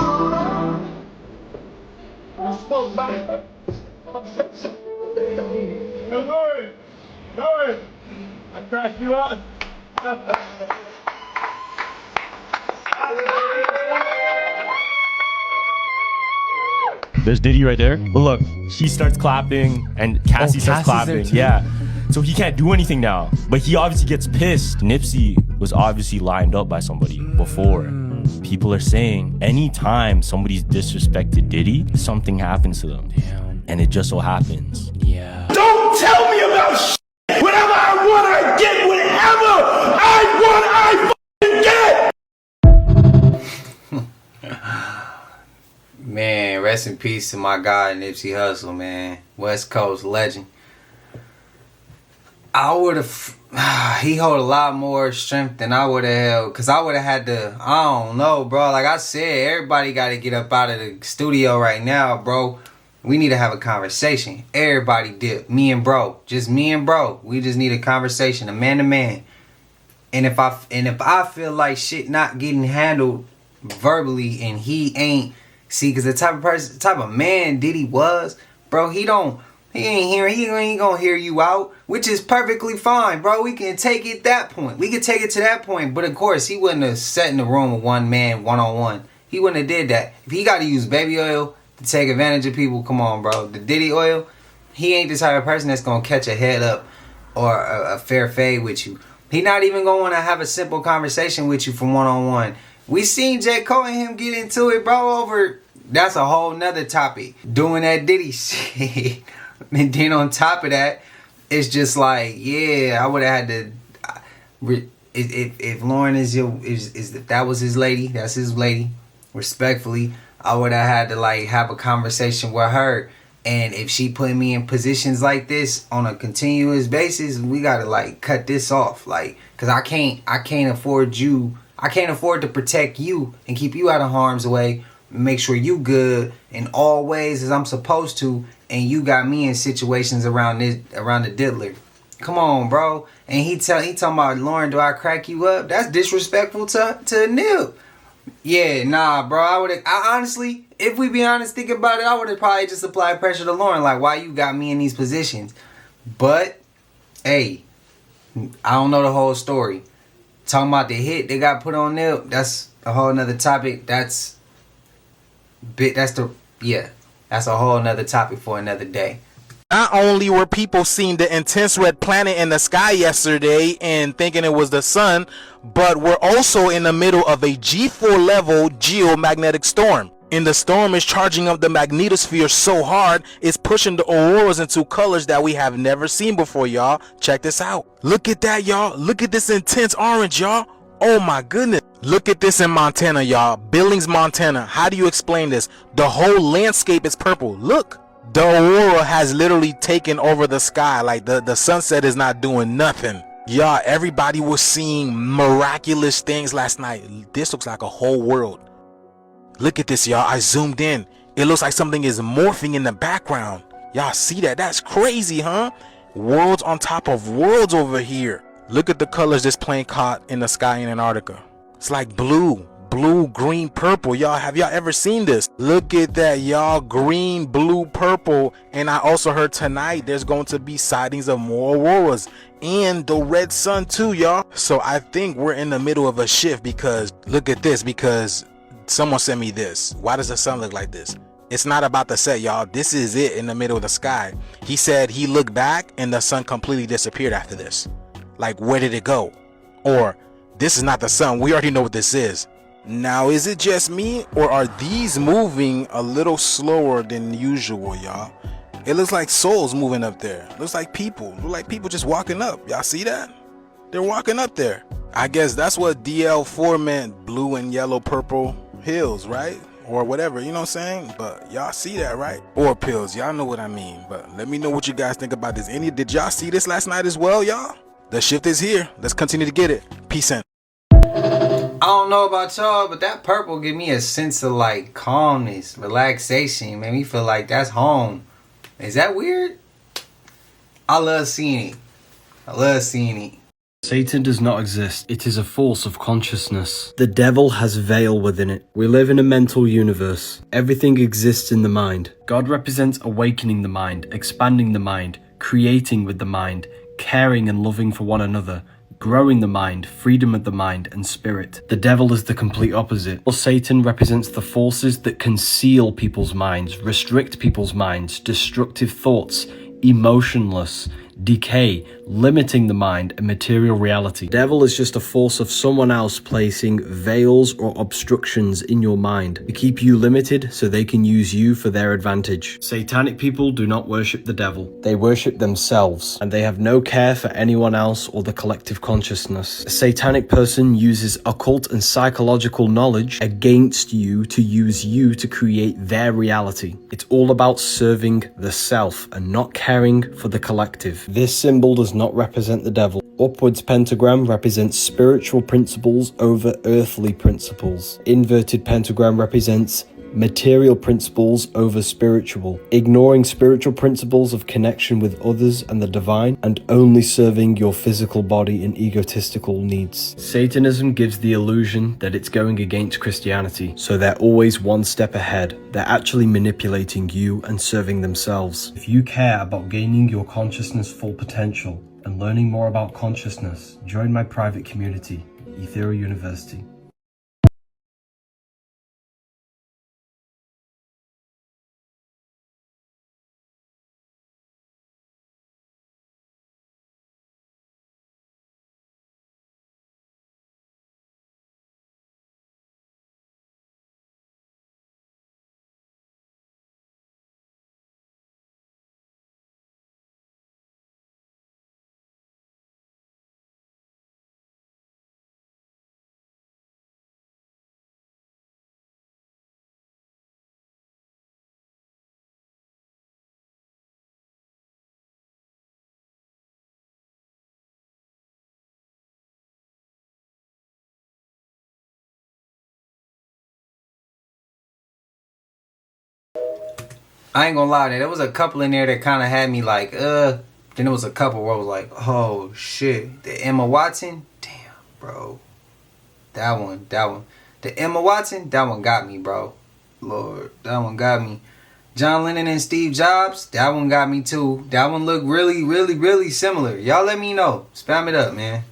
Don't worry. I crashed you out. There's Diddy right there. Look, she starts clapping and Cassie starts clapping. Yeah. So he can't do anything now. But he obviously gets pissed. Nipsey was obviously lined up by somebody before. People are saying anytime somebody's disrespected Diddy, something happens to them. Damn. And it just so happens. Yeah. Don't tell me about shit. Whatever I want, I get. Whatever I want, I fucking get. Man, rest in peace to my guy Nipsey Hussle, man. West Coast legend. I would have, he hold a lot more strength than I would have held, because I would have had to, I don't know, bro. Like I said, everybody got to get up out of the studio right now, bro. We need to have a conversation. Everybody dip. Me and bro. Just me and bro. We just need a conversation, a man to man. And if I feel like shit not getting handled verbally and he ain't, see, because the type of man Diddy was, bro, he don't He ain't gonna hear you out, which is perfectly fine, bro. We can take it that point. We can take it to that point. But of course, he wouldn't have sat in the room with one man, one-on-one. He wouldn't have did that. If he got to use baby oil to take advantage of people, come on, bro. The Diddy oil, he ain't the type of person that's gonna catch a head up or a fair fade with you. He not even gonna want to have a simple conversation with you from one-on-one. We seen J. Cole and him get into it, bro, over... That's a whole nother topic. Doing that Diddy shit. And then on top of that, it's just like, yeah, I would have had to... If Lauren if that was his lady, that's his lady, respectfully, I would have had to, like, have a conversation with her. And if she put me in positions like this on a continuous basis, we gotta, like, cut this off. Like, cause I can't afford you. I can't afford to protect you and keep you out of harm's way. Make sure you good in all ways as I'm supposed to. And you got me in situations around the diddler. Come on, bro. And he talking about, Lauren, do I crack you up? That's disrespectful to Nip. Yeah, nah, bro. I honestly, if we be honest, think about it, I would have probably just applied pressure to Lauren. Like, why you got me in these positions? But, hey, I don't know the whole story. Talking about the hit they got put on Nip, that's a whole nother topic. That's a whole nother topic for another day. Not only were people seeing the intense red planet in the sky yesterday and thinking it was the sun, but we're also in the middle of a G4 level geomagnetic storm. And the storm is charging up the magnetosphere so hard, it's pushing the auroras into colors that we have never seen before, y'all. Check this out. Look at that, y'all. Look at this intense orange, y'all. Oh my goodness. Look at this in Montana, y'all. Billings, Montana. How do you explain this? The whole landscape is purple. Look. The aurora has literally taken over the sky. Like the sunset is not doing nothing. Y'all, everybody was seeing miraculous things last night. This looks like a whole world. Look at this, y'all. I zoomed in. It looks like something is morphing in the background. Y'all see that? That's crazy, huh? Worlds on top of worlds over here. Look at the colors this plane caught in the sky in Antarctica. It's like blue, green, purple. Y'all, have y'all ever seen this? Look at that, y'all. Green, blue, purple. And I also heard tonight there's going to be sightings of more auroras and the red sun too, y'all. So I think we're in the middle of a shift because look at this, because someone sent me this. Why does the sun look like this? It's not about the set, y'all. This is it in the middle of the sky. He said he looked back and the sun completely disappeared after this. Like, where did it go? Or, this is not the sun. We already know what this is. Now, is it just me, or are these moving a little slower than usual, y'all? It looks like souls moving up there. Looks like people. Look like people just walking up. Y'all see that? They're walking up there. I guess that's what DL4 meant. Blue and yellow, purple hills, right? Or whatever, you know what I'm saying? But y'all see that, right? Or pills. Y'all know what I mean. But let me know what you guys think about this. Did y'all see this last night as well, y'all? The shift is here. Let's continue to get it. Peace in. I don't know about y'all, but that purple give me a sense of like calmness, relaxation. Made me feel like that's home. Is that weird? I love seeing it. Satan does not exist. It is a force of consciousness. The devil has veil within it. We live in a mental universe. Everything exists in the mind. God represents awakening the mind, expanding the mind, creating with the mind, caring and loving for one another, growing the mind, freedom of the mind, and spirit. The devil is the complete opposite. Satan represents the forces that conceal people's minds, restrict people's minds, destructive thoughts, emotionless, decay, limiting the mind and material reality. Devil is just a force of someone else placing veils or obstructions in your mind to keep you limited so they can use you for their advantage. Satanic people do not worship the devil. They worship themselves, and they have no care for anyone else or the collective consciousness. A satanic person uses occult and psychological knowledge against you to use you to create their reality. It's all about serving the self and not caring for the collective. This symbol does not represent the devil. Upwards pentagram represents spiritual principles over earthly principles. Inverted pentagram represents material principles over spiritual, ignoring spiritual principles of connection with others and the divine, and only serving your physical body and egotistical needs. Satanism gives the illusion that it's going against Christianity, so they're always one step ahead. They're actually manipulating you and serving themselves. If you care about gaining your consciousness' full potential and learning more about consciousness, join my private community, Ethereal University. I ain't gonna lie, there was a couple in there that kind of had me like, Then there was a couple where I was like, oh shit. The Emma Watson, damn, bro. That one. The Emma Watson, that one got me, bro. Lord, that one got me. John Lennon and Steve Jobs, that one got me too. That one looked really, really, really similar. Y'all let me know. Spam it up, man.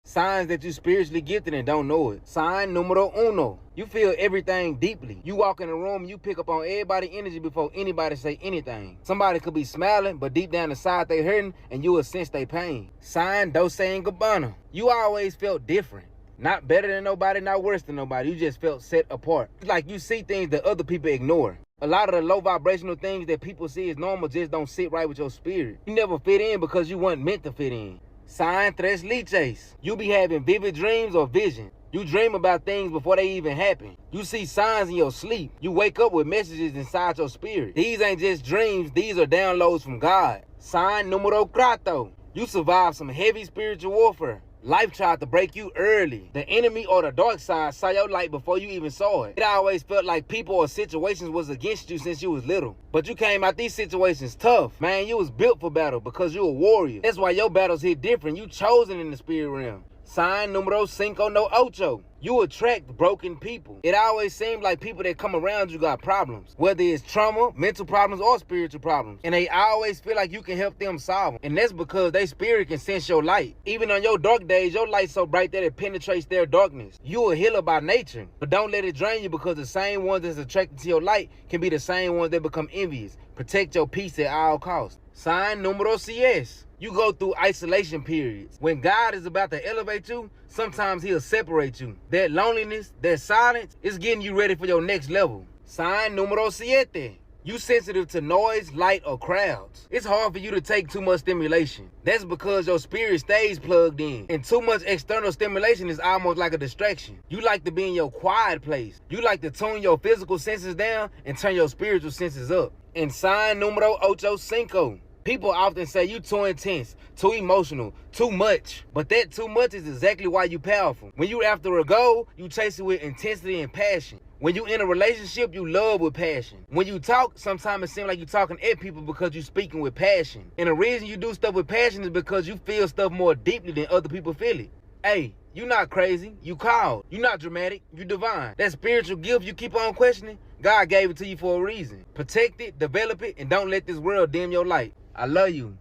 Signs that you spiritually gifted and don't know it. Sign numero uno. You feel everything deeply. You walk in a room, you pick up on everybody's energy before anybody say anything. Somebody could be smiling, but deep down inside they hurting, and you will sense their pain. Sign Dolce & Gabbana. You always felt different. Not better than nobody, not worse than nobody. You just felt set apart. It's like you see things that other people ignore. A lot of the low vibrational things that people see as normal just don't sit right with your spirit. You never fit in because you weren't meant to fit in. Sign tres leches. You be having vivid dreams or vision. You dream about things before they even happen. You see signs in your sleep. You wake up with messages inside your spirit. These ain't just dreams, these are downloads from God. Sign numero cuatro. You survived some heavy spiritual warfare. Life tried to break you early. The enemy or the dark side saw your light before you even saw it. It always felt like people or situations was against you since you was little. But you came out these situations tough. Man, you was built for battle because you a warrior. That's why your battles hit different. You chosen in the spirit realm. Sign numero cinco no ocho. You attract broken people. It always seems like people that come around you got problems. Whether it's trauma, mental problems, or spiritual problems. And they always feel like you can help them solve them. And that's because their spirit can sense your light. Even on your dark days, your light's so bright that it penetrates their darkness. You a healer by nature. But don't let it drain you because the same ones that's attracted to your light can be the same ones that become envious. Protect your peace at all costs. Sign numero seis. You go through isolation periods. When God is about to elevate you, sometimes he'll separate you. That loneliness, that silence, is getting you ready for your next level. Sign numero siete. You sensitive to noise, light, or crowds. It's hard for you to take too much stimulation. That's because your spirit stays plugged in. And too much external stimulation is almost like a distraction. You like to be in your quiet place. You like to tune your physical senses down and turn your spiritual senses up. And sign numero ocho cinco. People often say you too intense, too emotional, too much. But that too much is exactly why you powerful. When you after a goal, you chase it with intensity and passion. When you in a relationship, you love with passion. When you talk, sometimes it seems like you're talking at people because you're speaking with passion. And the reason you do stuff with passion is because you feel stuff more deeply than other people feel it. Hey, you not crazy, you called. You not dramatic, you divine. That spiritual gift you keep on questioning, God gave it to you for a reason. Protect it, develop it, and don't let this world dim your light. I love you.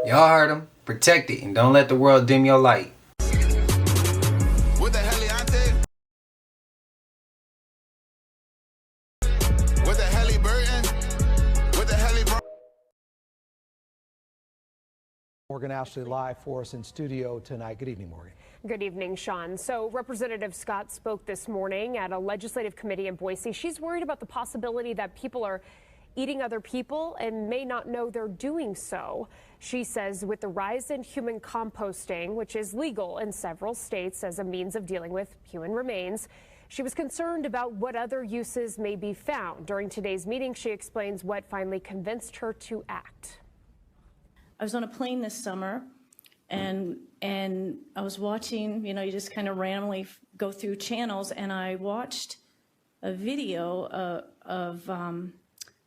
Y'all heard him. Protect it and don't let the world dim your light. What the hell, Auntie? What the hell, Burton? What the hell, Morgan Ashley live for us in studio tonight. Good evening, Morgan. Good evening, Sean. So Representative Scott spoke this morning at a legislative committee in Boise. She's worried about the possibility that people are eating other people and may not know they're doing so. She says with the rise in human composting, which is legal in several states as a means of dealing with human remains, she was concerned about what other uses may be found. During today's meeting, she explains what finally convinced her to act. I was on a plane this summer and I was watching, you know, you just kind of randomly go through channels, and I watched a video of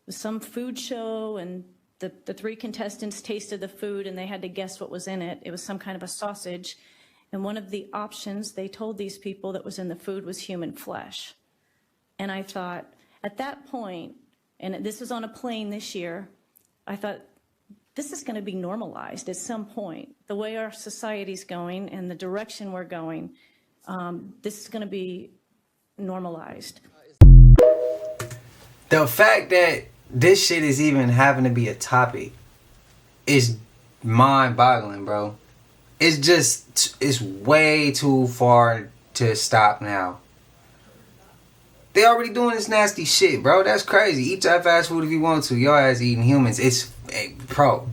some food show, and the three contestants tasted the food and they had to guess what was in it. It was some kind of a sausage, and one of the options they told these people that was in the food was human flesh. And I thought, at that point, and this was on a plane this year, I thought, this is going to be normalized at some point. The way our society's going and the direction we're going, this is going to be normalized. The fact that this shit is even having to be a topic is mind-boggling, bro. It's just, it's way too far to stop now. They already doing this nasty shit, bro. That's crazy. Eat that fast food if you want to. Your ass eating humans. It's, hey, bro.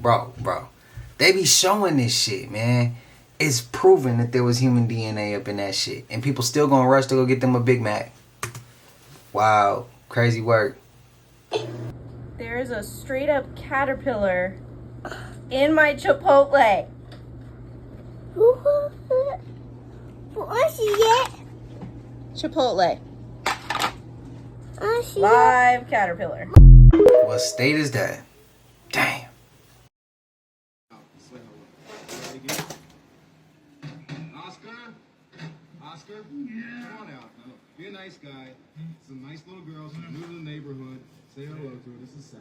They be showing this shit, man. It's proven that there was human DNA up in that shit. And people still gonna rush to go get them a Big Mac. Wow. Crazy work. There is a straight up caterpillar in my Chipotle. What's it? Chipotle. Live caterpillar. What state is that? Damn. Oscar? Yeah. Come on out. Now, be a nice guy. Some nice little girl. She's new to the neighborhood. Say hello to her. This is Sal.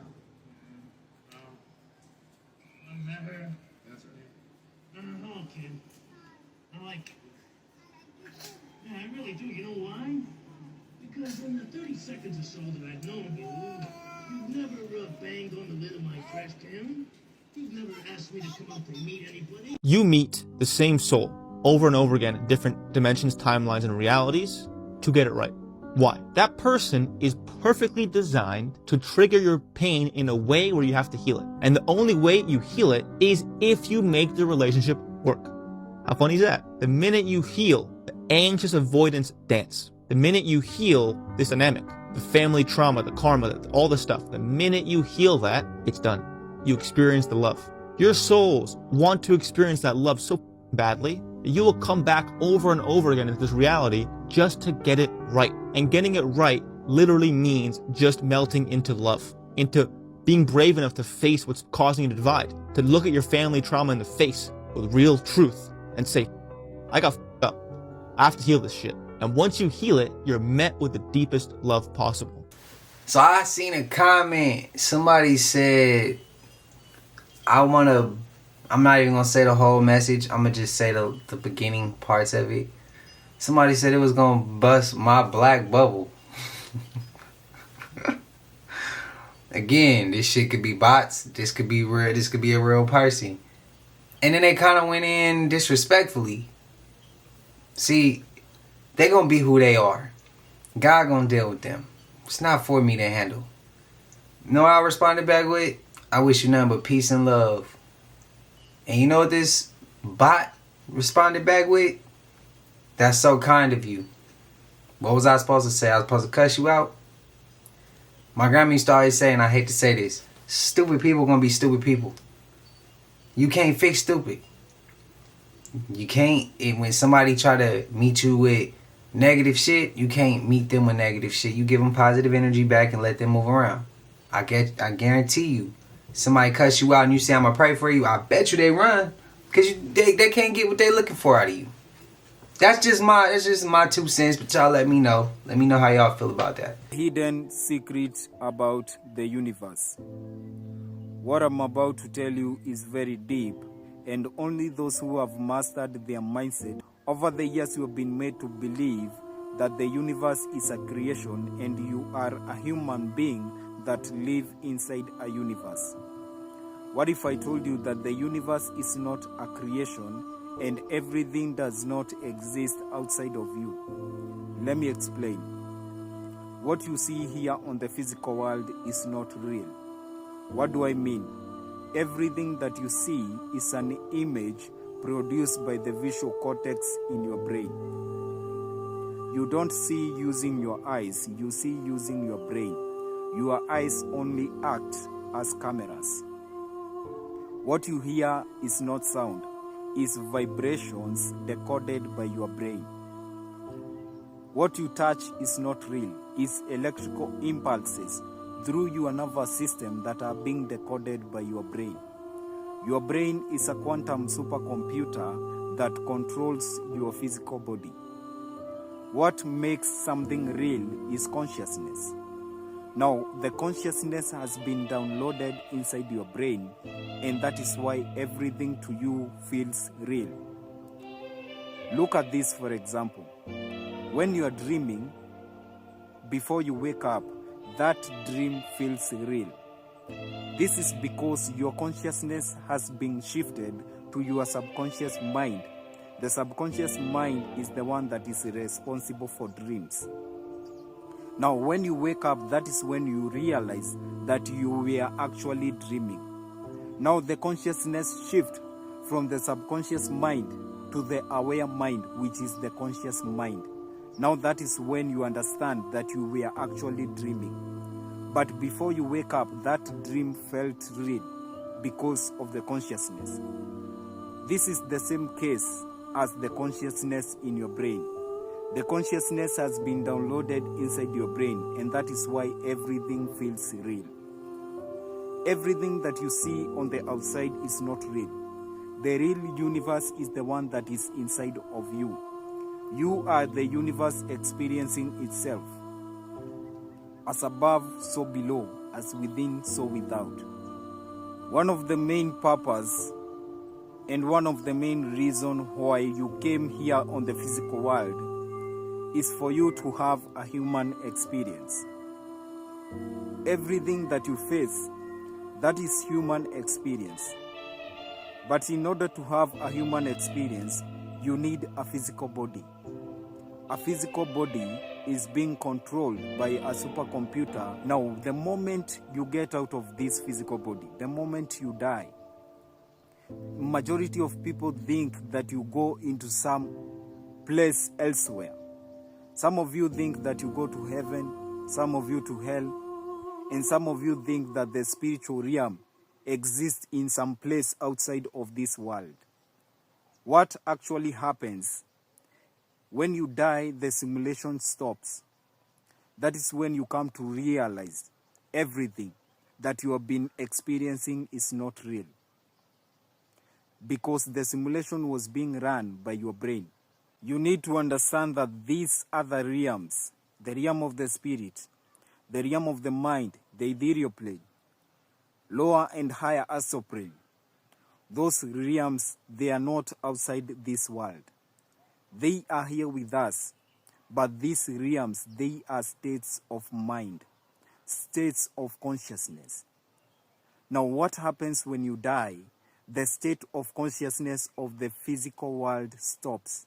I met her. That's right. Hello, kid. I like. Yeah, I really do. You know why? Because in the 30 seconds or so that I've known you, you've never banged on the lid of my trash can. You've never asked me to come out to meet anybody. You meet the same soul over and over again in different dimensions, timelines, and realities to get it right. Why? That person is perfectly designed to trigger your pain in a way where you have to heal it. And the only way you heal it is if you make the relationship work. How funny is that? The minute you heal the anxious avoidance dance, the minute you heal this dynamic, the family trauma, the karma, all the stuff, the minute you heal that, it's done. You experience the love. Your souls want to experience that love so badly that you will come back over and over again into this reality just to get it right. And getting it right literally means just melting into love, into being brave enough to face what's causing you to divide, to look at your family trauma in the face with real truth and say, I got f***ed up. I have to heal this shit. And once you heal it, you're met with the deepest love possible. So I seen a comment. Somebody said, I'm not even going to say the whole message. I'm going to just say the beginning parts of it. Somebody said it was going to bust my black bubble. Again, this shit could be bots. This could be real. This could be a real person. And then they kind of went in disrespectfully. See, they going to be who they are. God going to deal with them. It's not for me to handle. You know what I responded back with? I wish you nothing but peace and love. And you know what this bot responded back with? That's so kind of you. What was I supposed to say? I was supposed to cuss you out? My grandma used to always say, and I hate to say this, stupid people gonna be stupid people. You can't fix stupid. You can't, when somebody try to meet you with negative shit, you can't meet them with negative shit. You give them positive energy back and let them move around. I guarantee you. Somebody cuss you out and you say, I'm going to pray for you. I bet you they run. Because they can't get what they're looking for out of you. That's just my 2 cents. But y'all let me know. Let me know how y'all feel about that. Hidden secret about the universe. What I'm about to tell you is very deep. And only those who have mastered their mindset. Over the years you have been made to believe that the universe is a creation and you are a human being that live inside a universe. What if I told you that the universe is not a creation and everything does not exist outside of you? Let me explain. What you see here on the physical world is not real. What do I mean? Everything that you see is an image produced by the visual cortex in your brain. You don't see using your eyes, you see using your brain. Your eyes only act as cameras. What you hear is not sound. is vibrations decoded by your brain. What you touch is not real, it's electrical impulses through your nervous system that are being decoded by your brain. Your brain is a quantum supercomputer that controls your physical body. What makes something real is consciousness. Now, the consciousness has been downloaded inside your brain, and that is why everything to you feels real. Look at this, for example. When you are dreaming, before you wake up, that dream feels real. This is because your consciousness has been shifted to your subconscious mind. The subconscious mind is the one that is responsible for dreams. Now, when you wake up, that is when you realize that you were actually dreaming. Now, the consciousness shifts from the subconscious mind to the aware mind, which is the conscious mind. Now, that is when you understand that you were actually dreaming. But before you wake up, that dream felt real because of the consciousness. This is the same case as the consciousness in your brain. The consciousness has been downloaded inside your brain, and that is why everything feels real. Everything that you see on the outside is not real. The real universe is the one that is inside of you. You are the universe experiencing itself. As above, so below, as within, so without. One of the main purposes and one of the main reasons why you came here on the physical world is for you to have a human experience. Everything that you face, that is human experience. But in order to have a human experience, you need a physical body. A physical body is being controlled by a supercomputer. Now, the moment you get out of this physical body, the moment you die, majority of people think that you go into some place elsewhere. Some of you think that you go to heaven, some of you to hell, and some of you think that the spiritual realm exists in some place outside of this world. What actually happens? When you die, the simulation stops. That is when you come to realize everything that you have been experiencing is not real. Because the simulation was being run by your brain. You need to understand that these other realms, the realm of the spirit, the realm of the mind, the ethereal plane, lower and higher astral plane, those realms, they are not outside this world. They are here with us, but these realms, they are states of mind, states of consciousness. Now, what happens when you die? The state of consciousness of the physical world stops.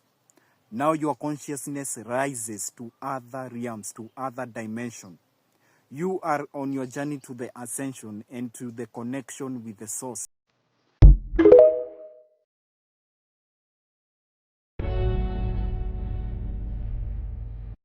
Now your consciousness rises to other realms, to other dimensions. You are on your journey to the ascension and to the connection with the source.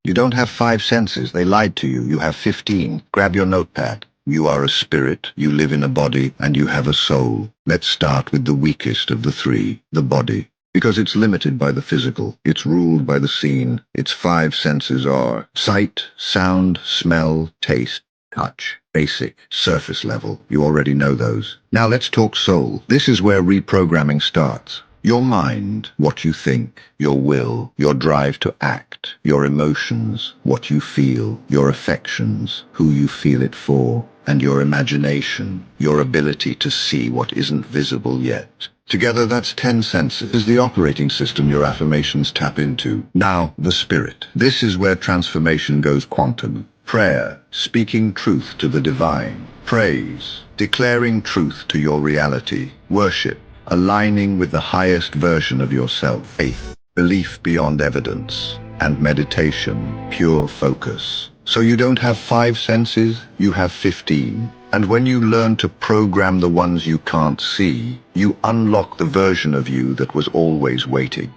You don't have 5 senses. They lied to you. You have 15. Grab your notepad. You are a spirit, you live in a body, and you have a soul. Let's start with the weakest of the 3, the body. Because it's limited by the physical. It's ruled by the seen. Its 5 senses are sight, sound, smell, taste, touch. Basic, surface level. You already know those. Now let's talk soul. This is where reprogramming starts. Your mind, what you think, your will, your drive to act, your emotions, what you feel, your affections, who you feel it for, and your imagination, your ability to see what isn't visible yet. Together that's 10 senses. Is the operating system your affirmations tap into. Now, the spirit. This is where transformation goes quantum. Prayer, speaking truth to the divine. Praise, declaring truth to your reality. Worship, aligning with the highest version of yourself. Faith, belief beyond evidence. And meditation, pure focus. So you don't have 5 senses, you have 15. And when you learn to program the ones you can't see, you unlock the version of you that was always waiting.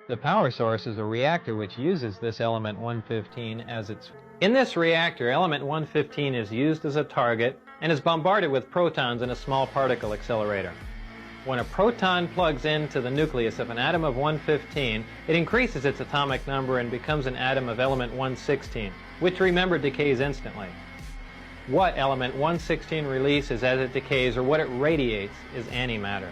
The power source is a reactor which uses this element 115 as its... In this reactor, element 115 is used as a target and is bombarded with protons in a small particle accelerator. When a proton plugs into the nucleus of an atom of 115, it increases its atomic number and becomes an atom of element 116, which, remember, decays instantly. What element 116 releases as it decays, or what it radiates, is antimatter.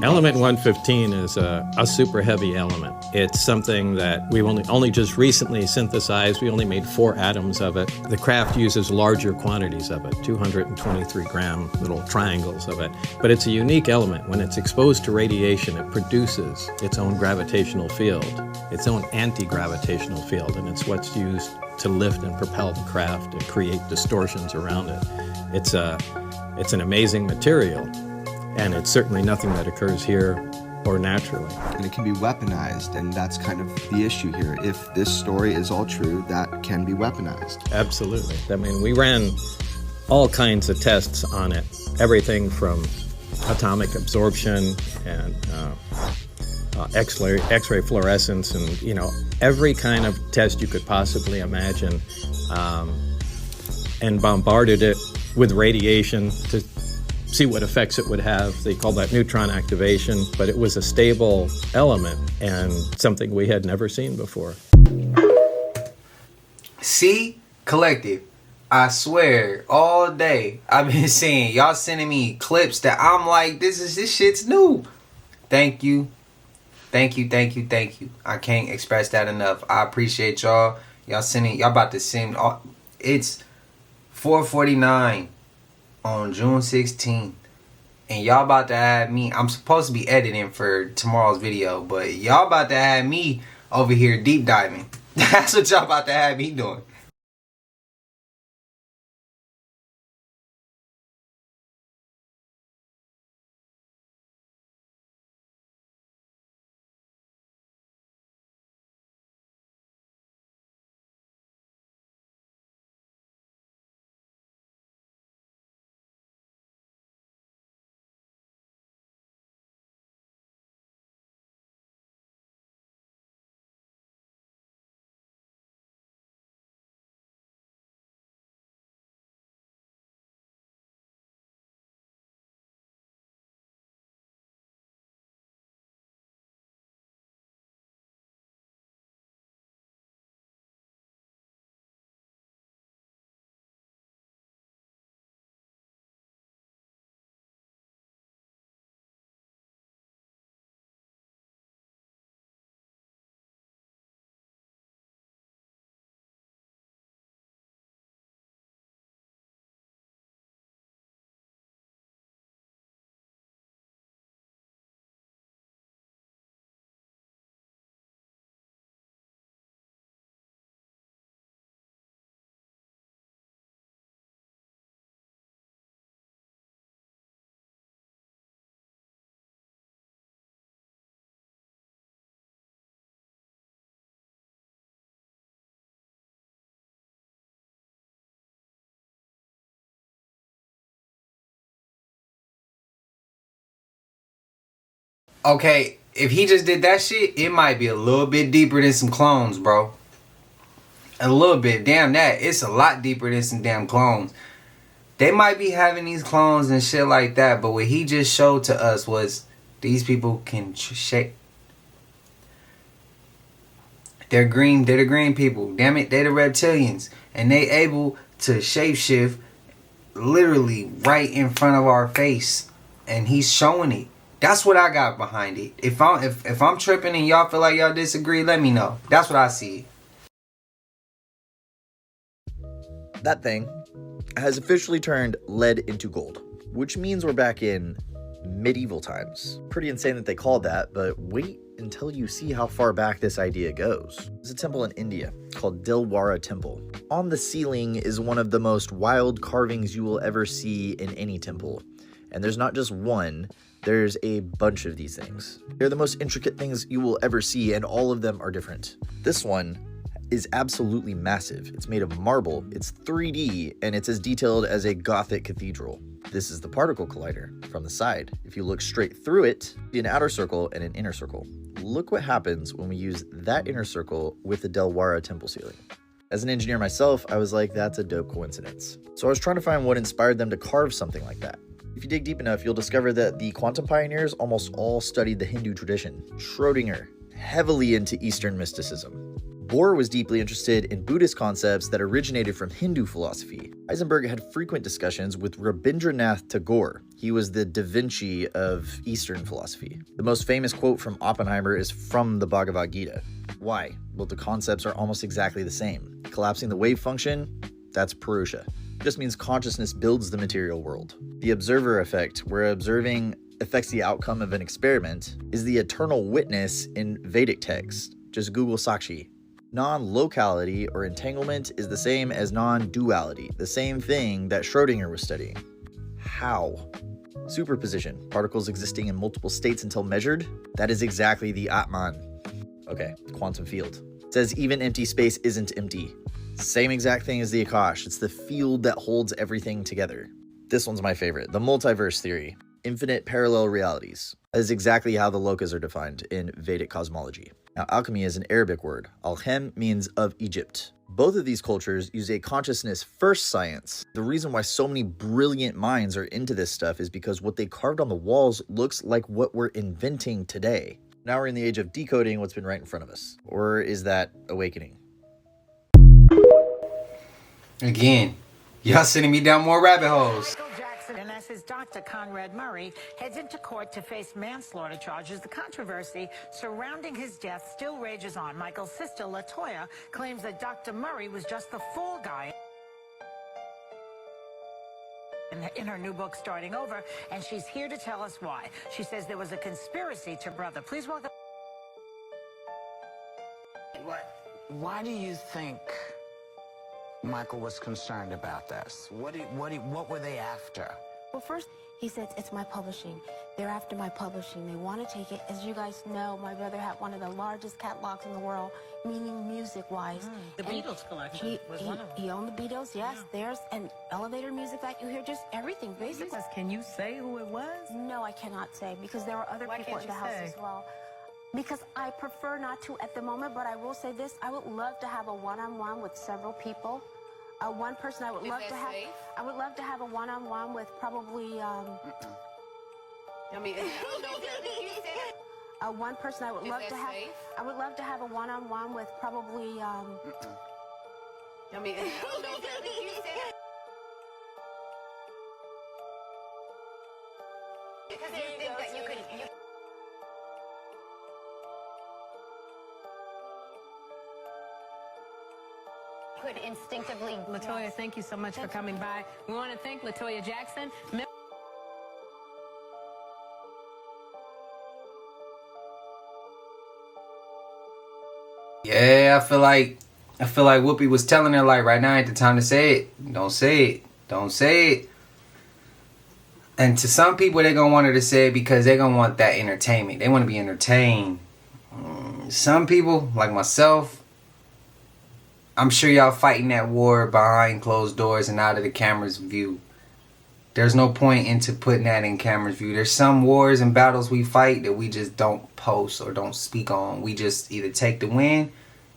Element 115 is a super heavy element. It's something that we only just recently synthesized. We only made 4 atoms of it. The craft uses larger quantities of it, 223 gram little triangles of it. But it's a unique element. When it's exposed to radiation, it produces its own gravitational field, its own anti-gravitational field, and it's what's used to lift and propel the craft and create distortions around it. It's an amazing material, and it's certainly nothing that occurs here or naturally. And it can be weaponized, and that's kind of the issue here. If this story is all true, that can be weaponized. Absolutely. I mean, we ran all kinds of tests on it, everything from atomic absorption and X-ray fluorescence, and every kind of test you could possibly imagine, and bombarded it with radiation to see what effects it would have. They call that neutron activation, but it was a stable element and something we had never seen before. See, collective, I swear all day I've been seeing y'all sending me clips that I'm like, this shit's new. Thank you. Thank you. I can't express that enough. I appreciate y'all. Y'all about to send. It's 4:49 on June 16th. And y'all about to have me. I'm supposed to be editing for tomorrow's video, but y'all about to have me over here deep diving. That's what y'all about to have me doing. Okay, if he just did that shit, it might be a little bit deeper than some clones, bro. A little bit. Damn that. It's a lot deeper than some damn clones. They might be having these clones and shit like that, but what he just showed to us was these people can shape. They're green. They're the green people. Damn it, they're the reptilians. And they able to shapeshift literally right in front of our face. And he's showing it. That's what I got behind it. If I'm tripping and y'all feel like y'all disagree, let me know. That's what I see. That thing has officially turned lead into gold, which means we're back in medieval times. Pretty insane that they called that, but wait until you see how far back this idea goes. There's a temple in India called Dilwara Temple. On the ceiling is one of the most wild carvings you will ever see in any temple. And there's not just one, there's a bunch of these things. They're the most intricate things you will ever see, and all of them are different. This one is absolutely massive. It's made of marble, it's 3D, and it's as detailed as a Gothic cathedral. This is the particle collider from the side. If you look straight through it, you see an outer circle and an inner circle. Look what happens when we use that inner circle with the Dilwara temple ceiling. As an engineer myself, I was like, that's a dope coincidence. So I was trying to find what inspired them to carve something like that. If you dig deep enough, you'll discover that the quantum pioneers almost all studied the Hindu tradition. Schrödinger, heavily into Eastern mysticism. Bohr was deeply interested in Buddhist concepts that originated from Hindu philosophy. Heisenberg had frequent discussions with Rabindranath Tagore. He was the Da Vinci of Eastern philosophy. The most famous quote from Oppenheimer is from the Bhagavad Gita. Why? Well, the concepts are almost exactly the same. Collapsing the wave function, that's Purusha. Just means consciousness builds the material world. The observer effect, where observing affects the outcome of an experiment, is the eternal witness in Vedic text. Just Google Sakshi. Non-locality or entanglement is the same as non-duality, the same thing that Schrödinger was studying. How? Superposition, particles existing in multiple states until measured, that is exactly the Atman. Okay, quantum field. It says even empty space isn't empty. Same exact thing as the Akash, it's the field that holds everything together. This one's my favorite, the multiverse theory. Infinite parallel realities. That is exactly how the lokas are defined in Vedic cosmology. Now, alchemy is an Arabic word. Alchem means of Egypt. Both of these cultures use a consciousness-first science. The reason why so many brilliant minds are into this stuff is because what they carved on the walls looks like what we're inventing today. Now we're in the age of decoding what's been right in front of us. Or is that awakening? Again, y'all sending me down more rabbit holes. And as his doctor, Conrad Murray, heads into court to face manslaughter charges, the controversy surrounding his death still rages on. Michael's sister, LaToya, claims that Dr. Murray was just the fall guy in her new book, Starting Over, and she's here to tell us why. She says there was a conspiracy to brother. Please welcome... Why do you think Michael was concerned about this? What were they after? Well, first, he said, it's my publishing. They're after my publishing. They want to take it. As you guys know, my brother had one of the largest catalogs in the world, meaning music-wise. The Beatles collection was one of them. He owned the Beatles, yes. There's an elevator music that you hear, just everything, basically. Can you say who it was? No, I cannot say, because there were other people in the house as well. Because I prefer not to at the moment, but I will say this. I would love to have a one-on-one with several people. One person I would love to have. Safe? I would love to have a one-on-one with probably. One person I would love to have. Safe? I would love to have a one-on-one with probably. Because you think that you could. Could instinctively. LaToya, thank you so much for coming by. We want to thank LaToya Jackson. Yeah, I feel like Whoopi was telling her, like, right now ain't the time to say it. Don't say it. Don't say it. And to some people, they're going to want her to say it because they're going to want that entertainment. They want to be entertained. Some people, like myself, I'm sure y'all fighting that war behind closed doors and out of the camera's view. There's no point into putting that in camera's view. There's some wars and battles we fight that we just don't post or don't speak on. We just either take the win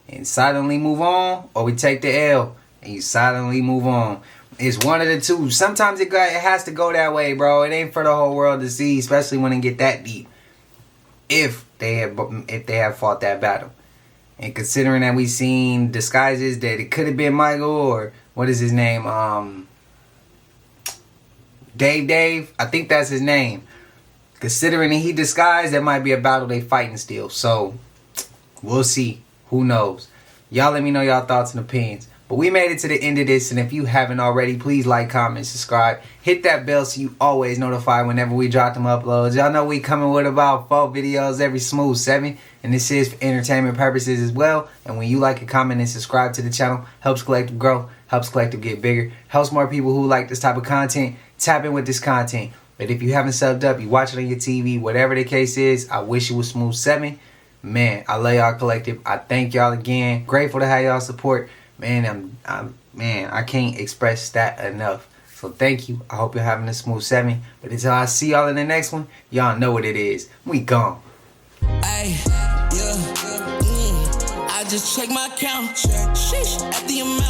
and silently move on, or we take the L and you silently move on. It's one of the two. Sometimes it has to go that way, bro. It ain't for the whole world to see, especially when it get that deep. If they have fought that battle. And considering that we seen disguises that it could have been Michael, or what is his name? Dave. I think that's his name. Considering that he disguised, that might be a battle they fighting still. So, we'll see. Who knows? Y'all let me know y'all thoughts and opinions. But we made it to the end of this, and if you haven't already, please like, comment, subscribe. Hit that bell so you always notified whenever we drop them uploads. Y'all know we coming with about 4 videos every smooth 7, and this is for entertainment purposes as well. And when you like, comment, and subscribe to the channel, helps Collective grow, helps Collective get bigger, helps more people who like this type of content tap in with this content. But if you haven't subbed up, you watch it on your TV, whatever the case is, I wish it was smooth 7. Man, I love y'all, Collective. I thank y'all again. Grateful to have y'all support. Man, I can't express that enough. So thank you. I hope you're having a smooth 7. But until I see y'all in the next one, y'all know what it is. We gone. Ay, yeah, I just check my account. Sheesh, at the amount.